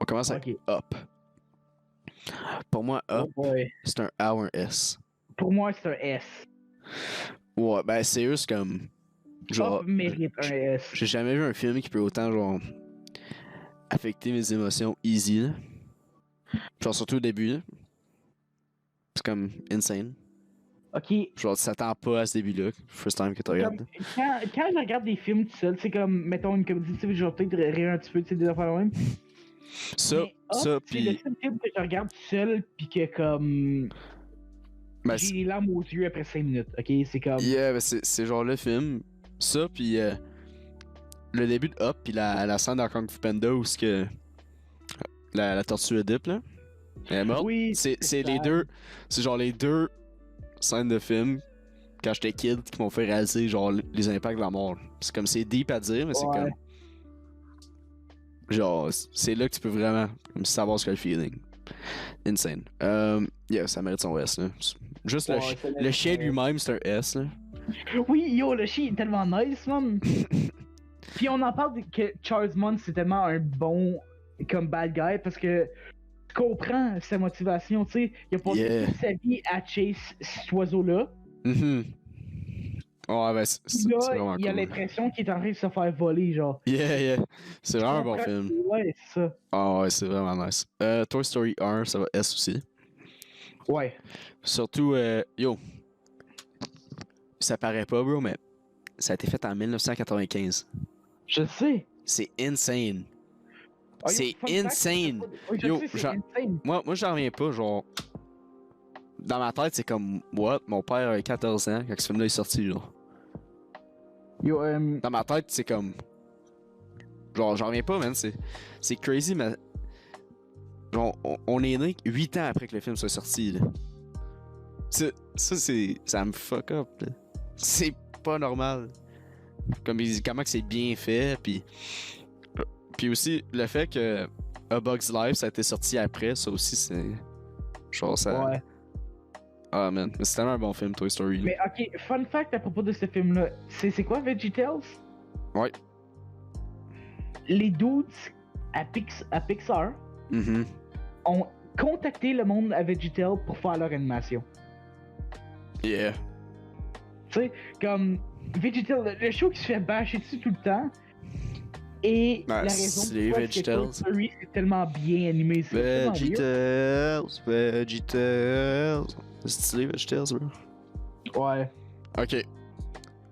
On commence avec Up. Pour moi, Up, c'est un A ou un S. Pour moi, c'est un S. Ouais, ben c'est juste comme. Genre, Up mérite un S. J'ai jamais vu un film qui peut autant, genre, affecter mes émotions easy, là. Genre, surtout au début, là. C'est comme insane. Ok. Genre, tu t'attends pas à ce début-là, first time que tu regardes. Quand je regarde des films tout seul, c'est comme, mettons, une comédie, tu sais, je vais peut-être rire un petit peu, tu sais, des affaires même. Ça, pis. C'est le seul film que je regarde tout seul, pis que comme. Ben, j'ai les larmes aux yeux après 5 minutes, ok? C'est comme. Yeah, ben c'est genre le film. Ça, pis le début de Up, pis la scène dans Kung Fu Panda où c'est que la tortue Oedipe, là, elle est morte. Oui, c'est les deux. C'est genre les deux scènes de film quand j'étais kid qui m'ont fait réaliser genre les impacts de la mort. C'est comme c'est deep à dire, mais c'est comme. Genre, c'est là que tu peux vraiment comme, savoir ce qu'est le feeling. Insane. Yeah, ça mérite son S, là. Juste le chien lui-même, c'est un S, là. Oui, yo, le chien est tellement nice, man. Puis on en parle que Charles Mons c'est tellement un bon comme bad guy parce que tu comprends sa motivation, tu sais. Il a passé toute sa vie à chase cet oiseau-là. Ouais, ben, c'est vraiment cool. Il a l'impression qu'il est en train de se faire voler, genre. Yeah. C'est vraiment un bon film. Ouais, c'est ça. Ah ouais, c'est vraiment nice. Toy Story 1, ça va S aussi. Ouais. Surtout, yo, ça paraît pas, bro, mais ça a été fait en 1995. Je sais. C'est insane. Oh, c'est insane. Yo, moi, j'en reviens pas, genre. Dans ma tête, c'est comme, what? Mon père avait 14 ans quand ce film-là est sorti, genre. Yo, Dans ma tête, c'est comme. Genre, j'en reviens pas, man. C'est crazy, mais. Genre, on est né 8 ans après que le film soit sorti, là. Ça me fuck up, là. C'est pas normal. Comment que c'est bien fait, puis aussi, le fait que A Bug's Life, ça a été sorti après, ça aussi, c'est. Genre, ça. Ouais. Ah, man. C'est tellement un bon film, Toy Story. Mais ok, fun fact à propos de ce film-là. C'est quoi VeggieTales? Ouais. Les dudes à Pixar ont contacté le monde à VeggieTales pour faire leur animation. Yeah. Tu sais, comme VeggieTales, le show qui se fait bâcher dessus tout le temps. Et la raison pourquoi c'est Toy Story c'est tellement bien animé. VeggieTales. C'est stylé, VeggieTales, bro. Ouais. Ok.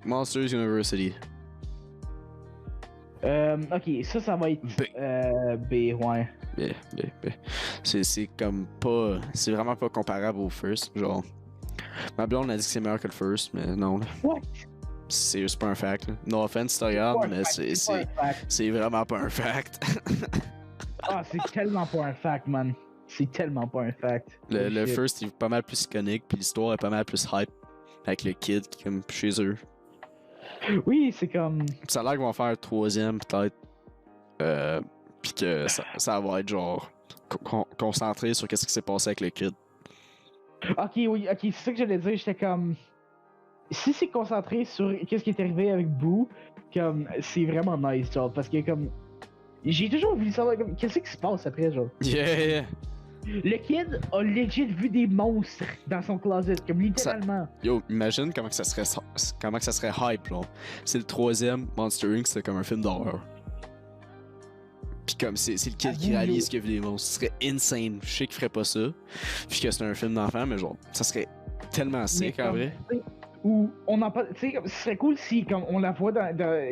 Monsters University. Ok, ça va être B, ouais. B. C'est comme pas. C'est vraiment pas comparable au first. Genre. Ma blonde a dit que c'est meilleur que le first, mais non. What? C'est juste pas un fact. Là. No offense, tu regardes, mais c'est vraiment pas un fact. Ah, c'est tellement pas un fact, man. C'est tellement pas un fact. Le first est pas mal plus iconique, puis l'histoire est pas mal plus hype avec le kid qui est comme chez eux. Oui, c'est comme. Ça a l'air qu'ils vont faire le troisième, peut-être. Puis que ça va être genre concentré sur qu'est-ce qui s'est passé avec le kid. Ok, oui, ok, c'est ça que j'allais dire. J'étais comme. Si c'est concentré sur qu'est-ce qui est arrivé avec Boo, comme c'est vraiment nice, genre, parce que comme. J'ai toujours voulu savoir comme qu'est-ce qui se passe après, genre. Yeah! Le kid a legit vu des monstres dans son closet, comme littéralement. Yo, imagine comment que ça serait hype, genre. C'est le troisième Monster Inc, c'était comme un film d'horreur. Pis comme c'est le kid qui réalise qu'il a vu des monstres. Ce serait insane. Je sais qu'il ferait pas ça. Puis que c'est un film d'enfant, mais genre, ça serait tellement sick en vrai. Ou on en parle, tu sais, ce serait cool si comme on la voit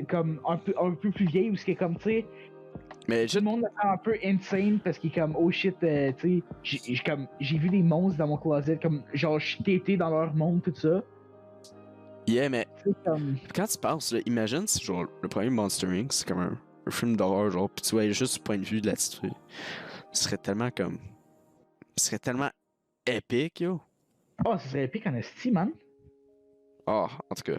comme un peu plus vieille ou ce qui est comme, tu sais. Mais tout le monde est un peu insane parce qu'il est comme oh shit, tu sais, j'ai vu des monstres dans mon closet, comme genre je suis tété dans leur monde, tout ça. Yeah, mais quand tu penses, là, imagine si genre le premier Monster Inc, c'est comme un film d'horreur, genre, pis tu vois juste du point de vue de la petite fille. Ce serait tellement comme. Ce serait tellement épique, yo. Oh, ce serait épique en esti, man. Ah, en tout cas.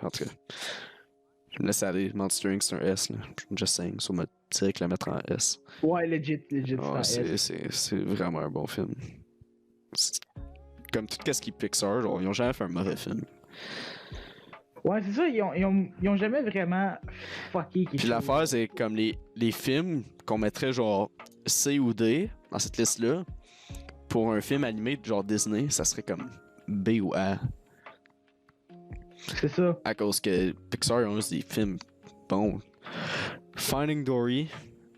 Je me laisse aller. Monster Inc, c'est un S, là. Just saying, sur ma direct la mettre en S. Ouais, legit, oh, c'est vraiment un bon film. Comme tout ce qui est Pixar, genre, ils ont jamais fait un mauvais film. Ouais, c'est ça, ils ont jamais vraiment fucké quelque chose. Puis l'affaire, c'est comme les films qu'on mettrait genre C ou D dans cette liste-là, pour un film animé de genre Disney, ça serait comme B ou A. C'est ça. À cause que Pixar, ils ont juste des films bons. Finding Dory,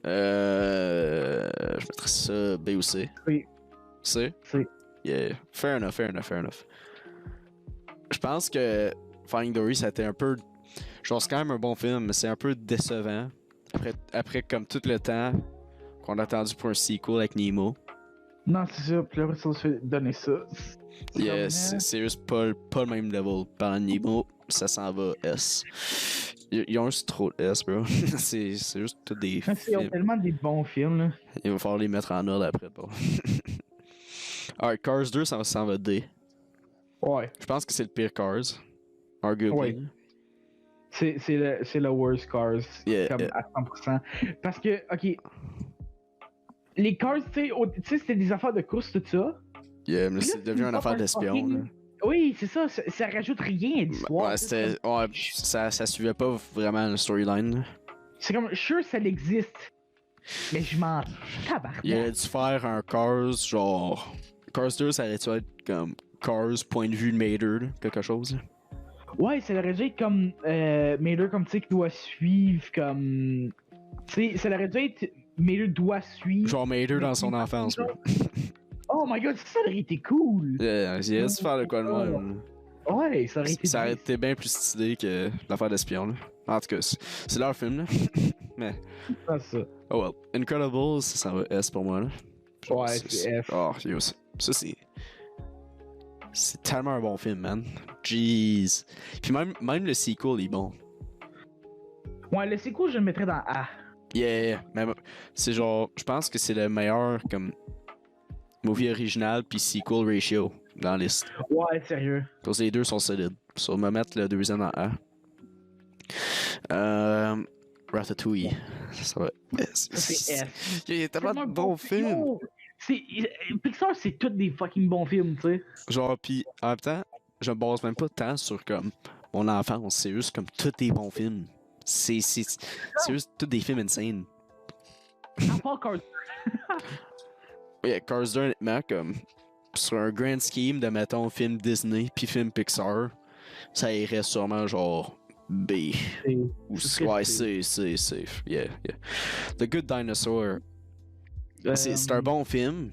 je mettrais ça B ou C. Oui. C? C. Yeah, fair enough. Je pense que Finding Dory, ça a été un peu. Genre, c'est quand même un bon film, mais c'est un peu décevant. Après comme tout le temps qu'on a attendu pour un sequel avec Nemo. Non, c'est ça, puis après, ça se fait donner ça. Yeah, c'est juste pas le même level. Par Nemo, ça s'en va S. Ils ont juste trop de S, bro. c'est juste tous des films. Ils ont tellement des bons films, là. Il va falloir les mettre en ordre après, bon. Alright, Cars 2, ça s'en va D. Ouais. Je pense que c'est le pire Cars. Arguably. Ouais. C'est le worst Cars. Yeah, comme à 100%. Parce que, ok. Les Cars, tu sais, c'était des affaires de course, tout ça. Yeah, mais c'est devenu une affaire d'espion, là. Oui, c'est ça, ça rajoute rien à l'histoire. Ouais, ça suivait pas vraiment le storyline. C'est comme, sure, ça existe. Mais je m'en tabarnak. Il aurait dû faire un Cars, genre. Cars 2, ça aurait dû être comme Cars, point de vue de Mater, quelque chose. Ouais, ça aurait dû être comme Mater, comme tu sais, qui doit suivre, comme. Tu sais, ça aurait dû être Mater doit suivre. Genre Mater dans son enfance, bro. Oh my god, ça aurait été cool! Yeah, il aurait dû faire de quoi de même. Ouais, ça aurait été. Ça aurait été bien plus stylé que l'affaire d'espion, là. En tout cas, c'est leur film, là. Mais. C'est ça. Oh well. Incredibles, ça va S pour moi, là. Ouais, c'est F. Oh, yo, ça c'est. C'est tellement un bon film, man. Jeez. Puis même le sequel est bon. Ouais, le sequel, je le mettrais dans A. Yeah, mais c'est genre, je pense que c'est le meilleur comme movie original puis sequel ratio dans la liste. Ouais, sérieux. Parce que les deux sont solides. So, on va mettre le deuxième dans A. Ratatouille. Ça va. C'est F. Il y a tellement de bons films. Pixar, c'est tous des fucking bons films, tu sais. Genre, pis en même temps, je me base même pas tant sur comme mon enfance. C'est juste comme tous des bons films. C'est juste tous des films insane. À part Cars. Yeah, Cars 2, honnêtement, comme sur un grand scheme de, mettons, film Disney puis film Pixar, ça irait sûrement genre B. Ou ouais, c'est safe. Yeah. The Good Dinosaur. C'est un bon film.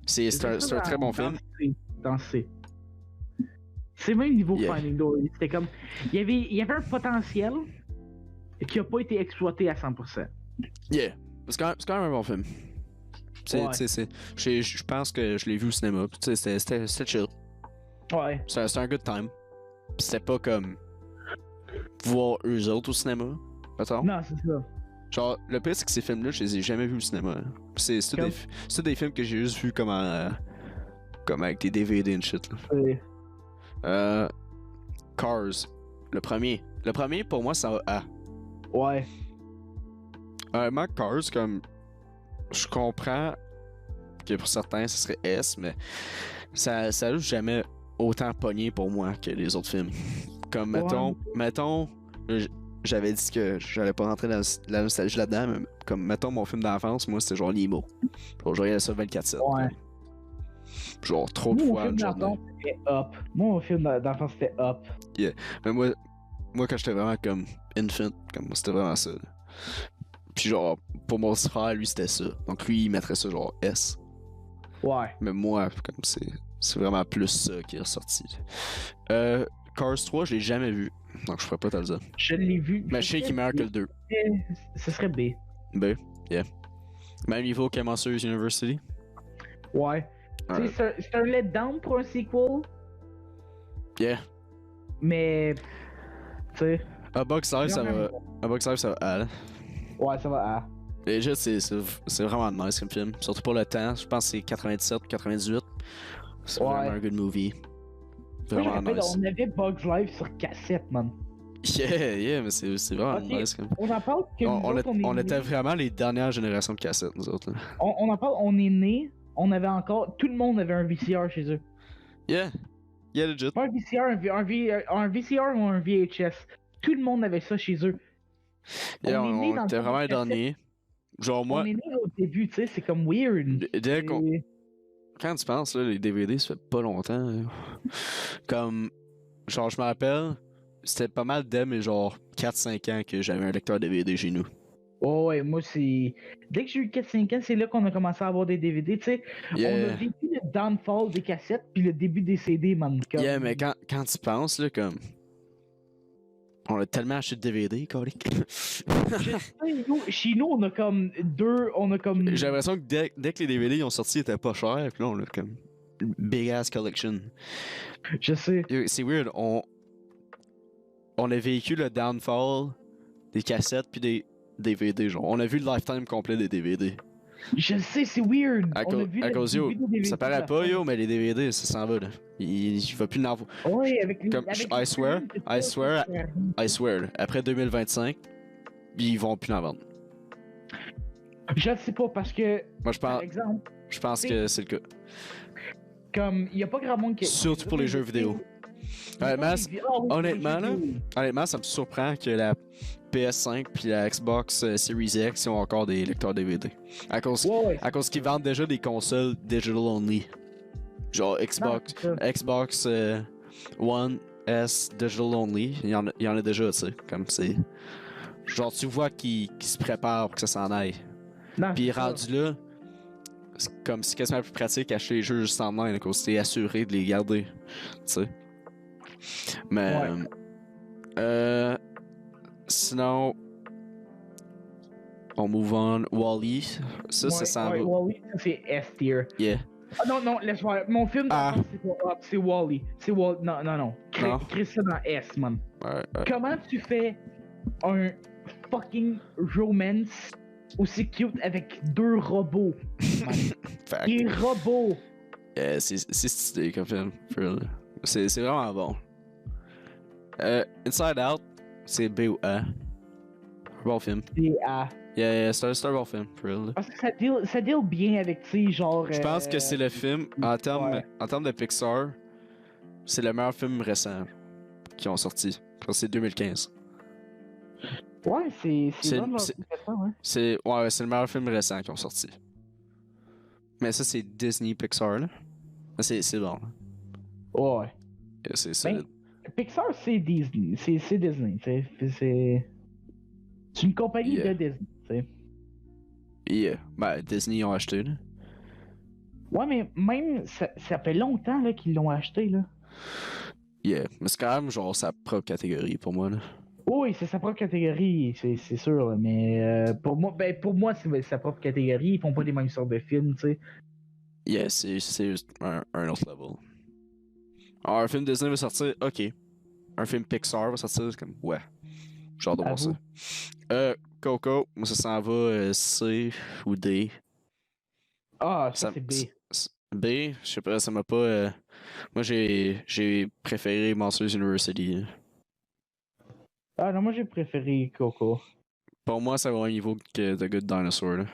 C'est un très bon film. Dans C. C'est même niveau Yeah. Finding Dory. C'était comme. Il y avait un potentiel qui a pas été exploité à 100%. Yeah. C'est quand même un bon film. Je pense que je l'ai vu au cinéma. C'était chill. Ouais. C'était un good time. C'était pas comme voir eux autres au cinéma. Attends. Non, c'est ça. Genre, le pire, c'est que ces films-là, je les ai jamais vus au cinéma. C'est tous des films que j'ai juste vus comme avec des DVD and shit. Là. Cars. Le premier. Le premier, pour moi, ça va A. Ouais. Cars, comme. Je comprends que pour certains, ce serait S, mais ça a juste jamais autant pogné pour moi que les autres films. Comme, mettons, j'avais dit que j'allais pas rentrer dans la nostalgie là-dedans, mais comme, mettons, mon film d'enfance, moi, c'était genre Nemo. Genre, je regardais ça 24/7. Ouais. Genre, trop de fois une journée. C'était Up. Moi, mon film d'enfance, c'était Up. Yeah. Mais moi, quand j'étais vraiment comme infant, comme moi, c'était vraiment ça. Puis genre, pour mon frère, lui, c'était ça. Donc lui, il mettrait ça genre S. Ouais. Mais moi, comme c'est vraiment plus ça qui est ressorti. Cars 3, je l'ai jamais vu. Donc je pourrais pas te le dire. Je l'ai vu. Mais je sais qu'il est meilleur que le 2. Ce serait B. B, yeah. Même niveau que Monsters University. Ouais. C'est un letdown pour un sequel. Yeah. Mais. Tu sais. A Bug's Life, ça va A. Là. Ouais, ça va A. Déjà, c'est vraiment nice comme film. Surtout pour le temps. Je pense que c'est 97 ou 98. C'est vraiment un good movie. Vraiment nice. On avait Bug's Life sur cassette, man. Yeah, mais c'est vraiment nice. Comme... On en parle que on était vraiment les dernières générations de cassettes, nous autres. Là. On en parle, on est nés, on avait encore. Tout le monde avait un VCR chez eux. Yeah, legit. Pas un VCR, un VCR ou un VHS. Tout le monde avait ça chez eux. Yeah, on était vraiment les derniers. Genre moi. On est nés au début, tu sais, c'est comme weird. Quand tu penses, là, les DVD, ça fait pas longtemps. Là. Comme. Genre, je me rappelle, c'était pas mal dès mes genre 4-5 ans que j'avais un lecteur DVD chez nous. Oh ouais, moi c'est. Dès que j'ai eu 4-5 ans, c'est là qu'on a commencé à avoir des DVD, tu sais. Yeah. On a vécu le downfall des cassettes puis le début des CD, man. Comme... Yeah, mais quand tu penses, là, comme. On a tellement acheté de DVD, colique. Chez nous, on a comme J'ai l'impression que dès que les DVD ont sorti, ils étaient pas chers, puis là, on a comme une big ass collection. Je sais. C'est weird, on a vécu le downfall des cassettes puis des DVD, genre. On a vu le lifetime complet des DVD. Je sais, c'est weird. À cause, yo, ça paraît pas, yo, mais les DVD, ça s'en va, là. Il va plus n'en avoir. Ouais, avec les. Comme, I swear, là, après 2025, ils vont plus en vendre. Je sais pas, parce que. Moi, par exemple. Je pense que c'est le cas. Comme, il y a pas grand monde qui. Surtout pour les jeux vidéo. Honnêtement, ça me surprend que la PS5 puis la Xbox Series X ils ont encore des lecteurs DVD. À cause qu'ils vendent déjà des consoles digital only. Genre Xbox One S digital only, il y en a déjà, tu sais. Comme c'est. Genre, tu vois qu'ils se préparent pour que ça s'en aille. Puis rendu là, c'est quasiment plus pratique acheter les jeux juste en main, à cause t'es assuré de les garder. Tu sais. Mais. Sinon. On move on. Wall-E. Ça s'en va. Wall-E, ça c'est S-tier. Yeah. Ah non, laisse voir. Mon film c'est Wall-E. C'est Wall-E. Non. Crée ça dans S, man. Comment tu fais un fucking romance aussi cute avec 2 robots? Des robots! C'est stylé comme film. C'est vraiment bon. Inside Out, c'est B ou A. Bon film. C'est A. Yeah, c'est un bon film, for real. Parce que ça deal bien avec, tu sais, genre. Je pense que c'est le film, en termes de Pixar, c'est le meilleur film récent qui ont sorti. Je pense que c'est 2015. Ouais, c'est vraiment récent, ouais. C'est le meilleur film récent qui ont sorti. Mais ça, c'est Disney Pixar, là. C'est bon. Ouais. Yeah, c'est solide. Pixar, c'est Disney. C'est Disney, tu sais. C'est une compagnie de Disney, tu sais. Yeah. Ben, Disney, ils ont acheté, là. Ouais, mais même, ça fait longtemps, là, qu'ils l'ont acheté, là. Yeah. Mais c'est quand même, genre, sa propre catégorie, pour moi, là. Oui, c'est sa propre catégorie, c'est sûr, là, mais pour moi, c'est sa propre catégorie. Ils font pas les mêmes sortes de films, tu sais. Yeah, c'est juste un autre level. Alors, un film Disney va sortir, ok. Un film Pixar va sortir, c'est comme, ouais. J'ai hâte de voir ça. Coco, moi ça s'en va C ou D. Ah, ça c'est B. B, je sais pas, ça m'a pas. Moi j'ai préféré Monsters University. Ah non, moi j'ai préféré Coco. Pour moi, ça va au niveau que The Good Dinosaur, là.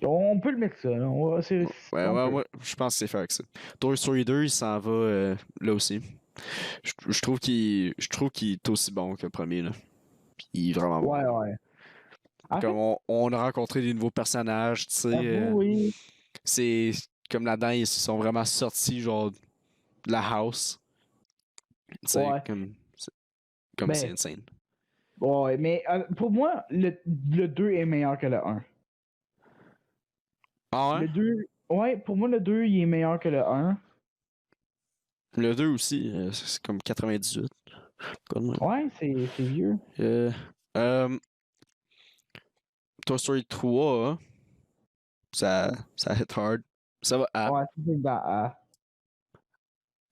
On peut le mettre ça, là. Moi, je pense que c'est faire que ça. Toy Story 2, il s'en va là aussi. Je trouve qu'il est aussi bon que le premier, là. Puis il est vraiment bon. Ouais. Comme on a rencontré des nouveaux personnages, tu sais. Oui. C'est comme là-dedans, ils sont vraiment sortis, genre, de la house. Tu sais, comme c'est insane. Ouais, mais pour moi, le 2 est meilleur que le 1. Ah ouais? Le 2, ouais, pour moi, le 2, il est meilleur que le 1. Le 2 aussi, c'est comme 98. Ouais, c'est vieux. Toy Story 3, ça hit hard. Ça va A. Ouais, c'est dans A.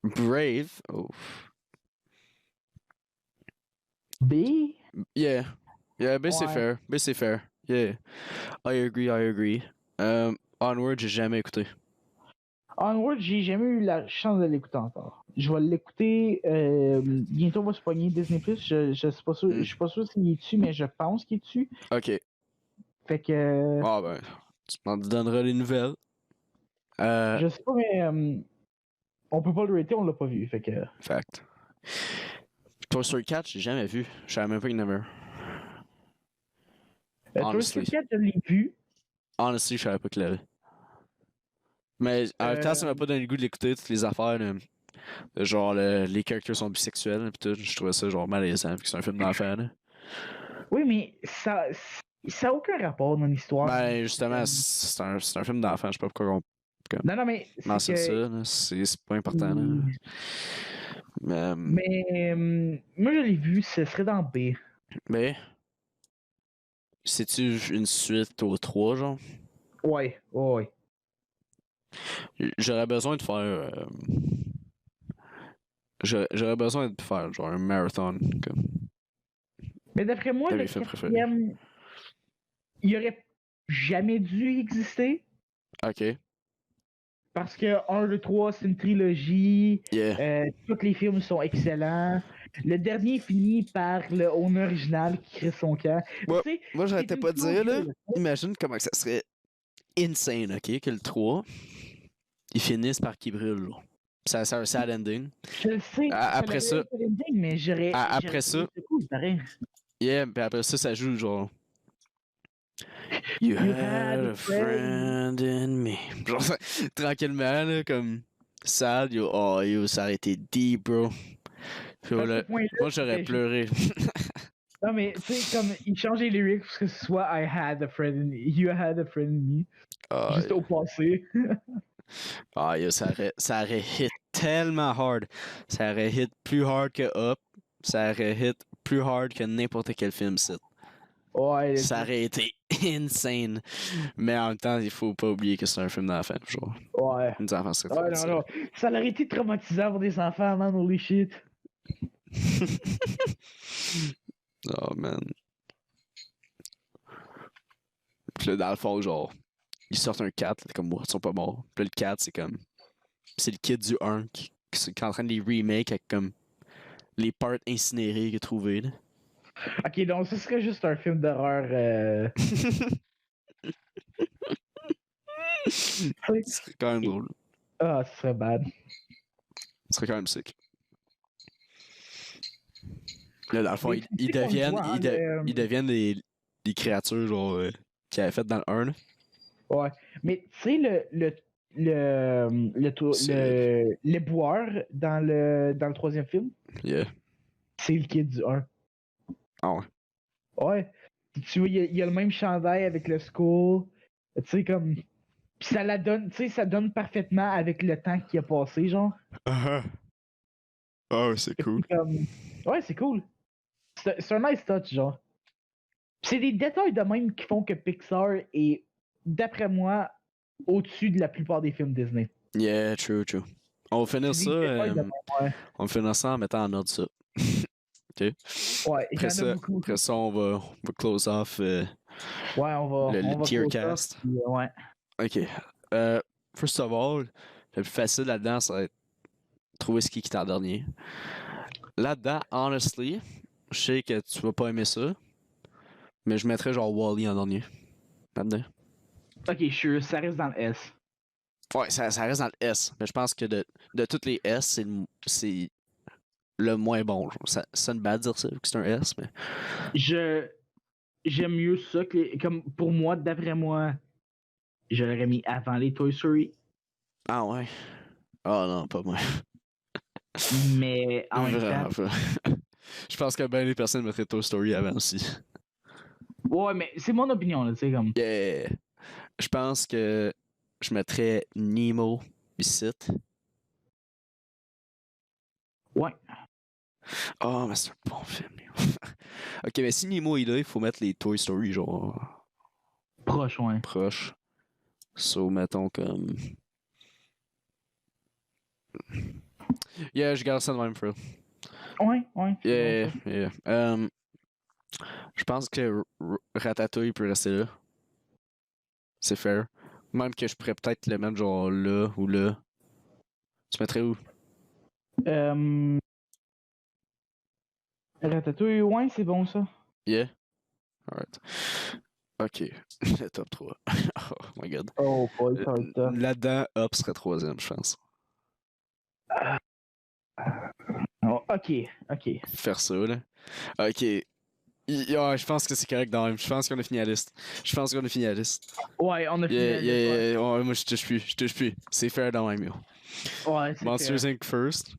Brave, oh. B? Yeah, B c'est fair. B c'est fair. Yeah. I agree. Onward, j'ai jamais écouté. Onward, j'ai jamais eu la chance de l'écouter encore. Je vais l'écouter bientôt, on va se pogner Disney+. Je suis pas sûr, je suis pas sûr s'il est dessus, mais je pense qu'il est dessus. Ok. Fait que... Ah ben, tu m'en donneras les nouvelles. Je sais pas, mais on peut pas le rater, on l'a pas vu, fait que... Fact. Toy Story 4, j'ai jamais vu. Je savais même pas qu'il y en avait un. Toy Story 4, je l'ai vu. Honestly, je savais pas qu'il l'avait. Mais en même temps, ça m'a pas donné le goût de l'écouter, toutes les affaires, genre les characters sont bisexuels, pis tout. Je trouvais ça genre malaisant, puis c'est un film d'enfant, là. Oui, mais ça a aucun rapport dans l'histoire. Ben, justement, c'est un film d'enfant, je sais pas pourquoi on... Non, mais c'est ça, là. C'est pas important, là. Mais moi, je l'ai vu, ce serait dans B. Mais... C'est-tu une suite au 3, genre? Ouais. J'aurais besoin de faire... J'aurais besoin de faire, genre, un marathon, comme... Mais d'après moi, le quatrième... Il aurait jamais dû exister. Ok. Parce que 1, 2, 3, c'est une trilogie. Yeah. Tous les films sont excellents. Le dernier finit par le owner original qui crée son camp. Ouais, moi, j'arrêtais pas de dire, là. Imagine comment ça serait insane, ok, que le 3, ils finissent par qu'il brûle, là. Ça c'est un sad ending. Je le sais. Après ça... Ending, mais après ça... Cool, Yeah, puis après ça joue genre. You had a friend in me. Genre, tranquillement, là, comme sad, yo, ça aurait été deep, bro. Là, moi, j'aurais pleuré. Non, mais tu sais, comme il change les lyrics parce que ce soit I had a friend in me, you had a friend in me. Juste au passé. Yo, ça aurait hit tellement hard. Ça aurait hit plus hard que Up. Ça aurait hit plus hard que n'importe quel film, c'est. Ouais. Ça aurait été insane. Mais en même temps, il faut pas oublier que c'est un film d'enfant, genre. Ouais. Les enfants seraient non. Ça aurait été traumatisant pour des enfants, man, holy shit. Oh, man. Puis là, dans le fond, genre, ils sortent un 4, là, comme moi, ils sont pas morts. Puis là, le 4, c'est comme. C'est le kid du 1 qui est en train de les remake avec comme les parts incinérées qu'il a trouvées, là. Ok, donc ce serait juste un film d'horreur. Ce serait quand même drôle. Ah, ce serait bad. Ce serait quand même sick. Là, dans le fond, ils deviennent des créatures genre qu'ils avaient faites dans le 1. Là. Ouais. Mais tu sais, le boueur dans le troisième film, Yeah. c'est le kid du 1. Ah ouais. Ouais. Tu vois, il y a le même chandail avec le skull. Tu sais, comme. Pis ça la donne, tu sais, ça donne parfaitement avec le temps qui a passé, genre. Oh, c'est cool. Ouais, c'est cool. C'est un nice touch, genre. C'est des détails de même qui font que Pixar est, d'après moi, au-dessus de la plupart des films Disney. Yeah, true. On va finir ça. On va finir ça en mettant en ordre ça. OK. Ouais, après ça, on va close off ouais, on va le tier cast. Ouais. OK. First of all, le plus facile là-dedans, ça va être trouver ce qui est en dernier. Là-dedans, honestly, je sais que tu vas pas aimer ça, mais je mettrais genre Wall-E en dernier. Là-dedans. Ok, sure, ça reste dans le S. Ouais, ça reste dans le S, mais je pense que de toutes les S, c'est le moins bon. Ça sonne bad de dire ça, vu que c'est un S, mais... J'aime mieux ça que... Comme, pour moi, d'après moi, je l'aurais mis avant les Toy Story. Ah ouais? Oh non, pas moi. Mais en même temps... Je pense que ben les personnes mettraient Toy Story avant aussi. Ouais, mais c'est mon opinion, là, tu sais, comme... Yeah! Je pense que je mettrais Nemo ici. Ouais. Oh, mais c'est un bon film. Ok, mais si Nemo est là, il faut mettre les Toy Story, genre... Proche, ouais. Proche. So, mettons comme... Yeah, je garde ça de même, Phil. Ouais. Yeah. Je pense que Ratatouille peut rester là. C'est fair. Même que je pourrais peut-être le mettre genre là ou là. Tu mettrais où? Ratatouille, ouais, c'est bon ça. Yeah? Alright. Ok. Le top 3. Oh my god. Oh boy, ça va être top. Là-dedans, Up serait troisième, je pense. Oh, ok. Faire ça, là. Ok. Je pense que c'est correct dans même. Je pense qu'on a fini la liste. Ouais, on a fini la liste. Ouais, moi, je touche plus. C'est fair dans même, yo. Ouais, c'est Monsters Inc. first.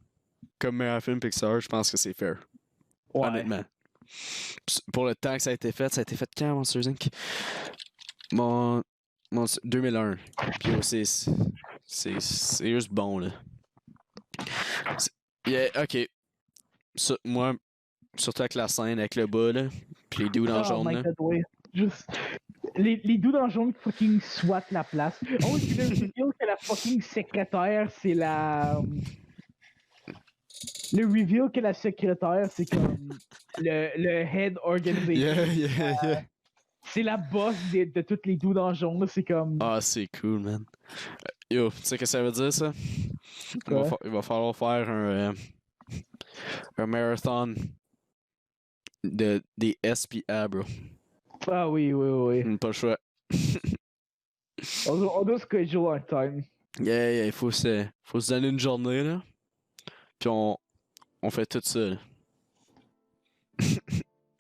Comme meilleur film Pixar, je pense que c'est fair. Ouais. Honnêtement. Pour le temps que ça a été fait quand, Monsters Inc? 2001. Puis c'est juste bon, là. Yeah, ok. Ça, moi, surtout avec la scène, avec le bas, là. Puis les dudes en jaune, là. God, ouais. Juste... Les dudes en jaune fucking swat la place. Oh, c'est le reveal que la fucking secrétaire, c'est la... Le reveal que la secrétaire, c'est comme le head organization. Yeah. C'est la boss de toutes les dudes en jaune, c'est comme... Ah, c'est cool, man. Yo, tu sais ce que ça veut dire, ça? Il va falloir faire un marathon des SPA, bro. Ah oui. Pas le choix. On doit schedule un time. Yeah, il faut se donner une journée, là. Puis on fait tout ça, là.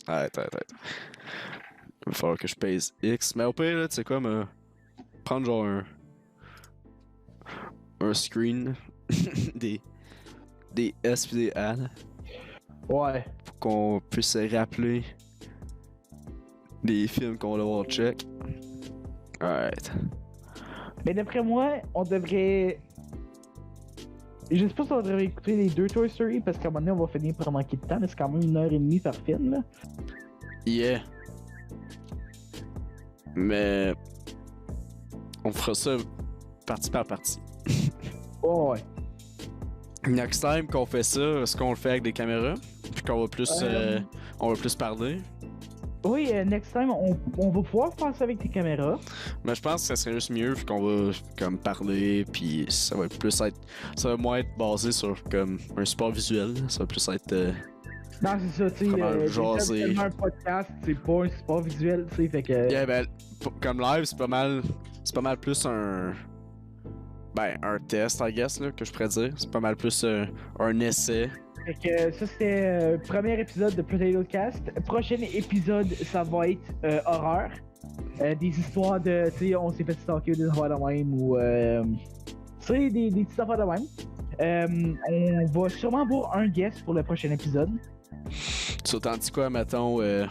Arrête. Il va falloir que je pèse X. Mais au pire, là, tu sais quoi, prendre genre un screen des S pis des A. Là, Ouais. pour qu'on puisse se rappeler des films qu'on va devoir check. Alright. Mais d'après moi, on devrait. Je sais pas si on devrait écouter les 2 Toy Story parce qu'à un moment donné, on va finir par manquer de temps, mais c'est quand même 1h30 par film, là. Yeah. Mais. On fera ça partie par partie. Oh, ouais. Next time qu'on fait ça, est-ce qu'on le fait avec des caméras? Puis qu'on va plus. On va plus parler? Oui, next time, on va pouvoir faire ça avec tes caméras. Mais je pense que ça serait juste mieux vu qu'on va comme parler, puis ça va plus être. Ça va moins être basé sur comme un support visuel. Ça va plus être. Non, c'est ça, tu sais. C'est tellement un podcast, c'est pas un support visuel, tu sais, fait que. Yeah, ben, comme live, c'est pas mal. C'est pas mal plus un. Ben, un test, I guess, là, que je pourrais dire. C'est pas mal plus un essai. Fait que ça, c'était le premier épisode de Potato Cast. Prochain épisode, ça va être horreur. Des histoires de, tu sais, on s'est fait stalker des affaires de même ou, tu sais, des petites affaires de même. On va sûrement avoir un guest pour le prochain épisode. Tu t'en dis quoi, mettons, est-ce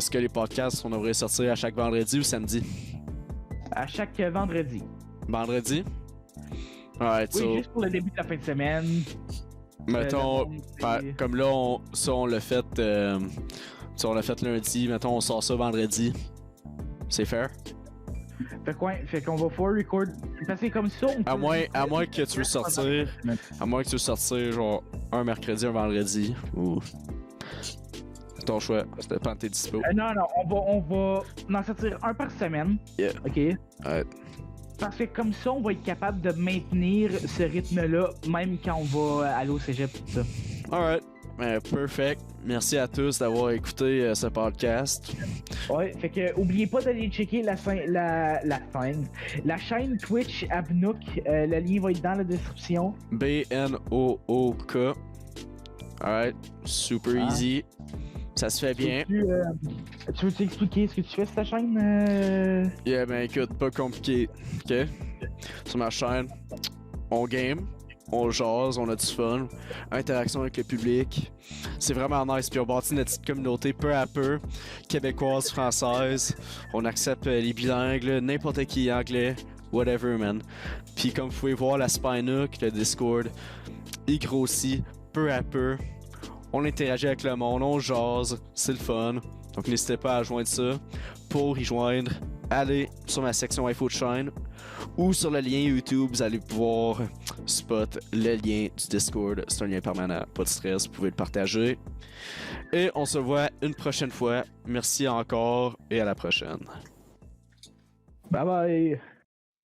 que les podcasts, on devrait sortir à chaque vendredi ou samedi? À chaque vendredi. Vendredi? Alright, oui, juste pour le début de la fin de semaine. Mettons, comme là, on l'a fait, on l'a fait lundi, mettons, on sort ça vendredi. C'est fair? Fait qu'on va pouvoir record. Parce que comme ça, on à moins que tu veux sortir. À moins que tu veux sortir, genre, un mercredi, un vendredi. Ou. Ton choix, ça dépend de tes dispos. Non, on va en sortir un par semaine. Yeah. Ok? Ouais. Parce que comme ça, on va être capable de maintenir ce rythme-là, même quand on va aller au cégep et tout ça. Alright. Perfect. Merci à tous d'avoir écouté ce podcast. Ouais, fait que oubliez pas d'aller checker la chaîne Twitch Abnook. Le lien va être dans la description. BNOOK. Alright. Super easy. Ça se fait bien. Tu veux t'expliquer ce que tu fais sur ta chaîne? Yeah, ben écoute, pas compliqué. Ok? Sur ma chaîne, on game, on jase, on a du fun, interaction avec le public. C'est vraiment nice. Puis on bâtit notre petite communauté peu à peu, québécoise, française. On accepte les bilingues, n'importe qui, anglais, whatever, man. Puis comme vous pouvez voir, la Spinook, le Discord, il grossit peu à peu. On interagit avec le monde, on jase, c'est le fun. Donc n'hésitez pas à joindre ça. Pour y joindre, allez sur ma section info de chaîne ou sur le lien YouTube, vous allez pouvoir spot le lien du Discord. C'est un lien permanent, pas de stress, vous pouvez le partager. Et on se voit une prochaine fois. Merci encore et à la prochaine. Bye bye!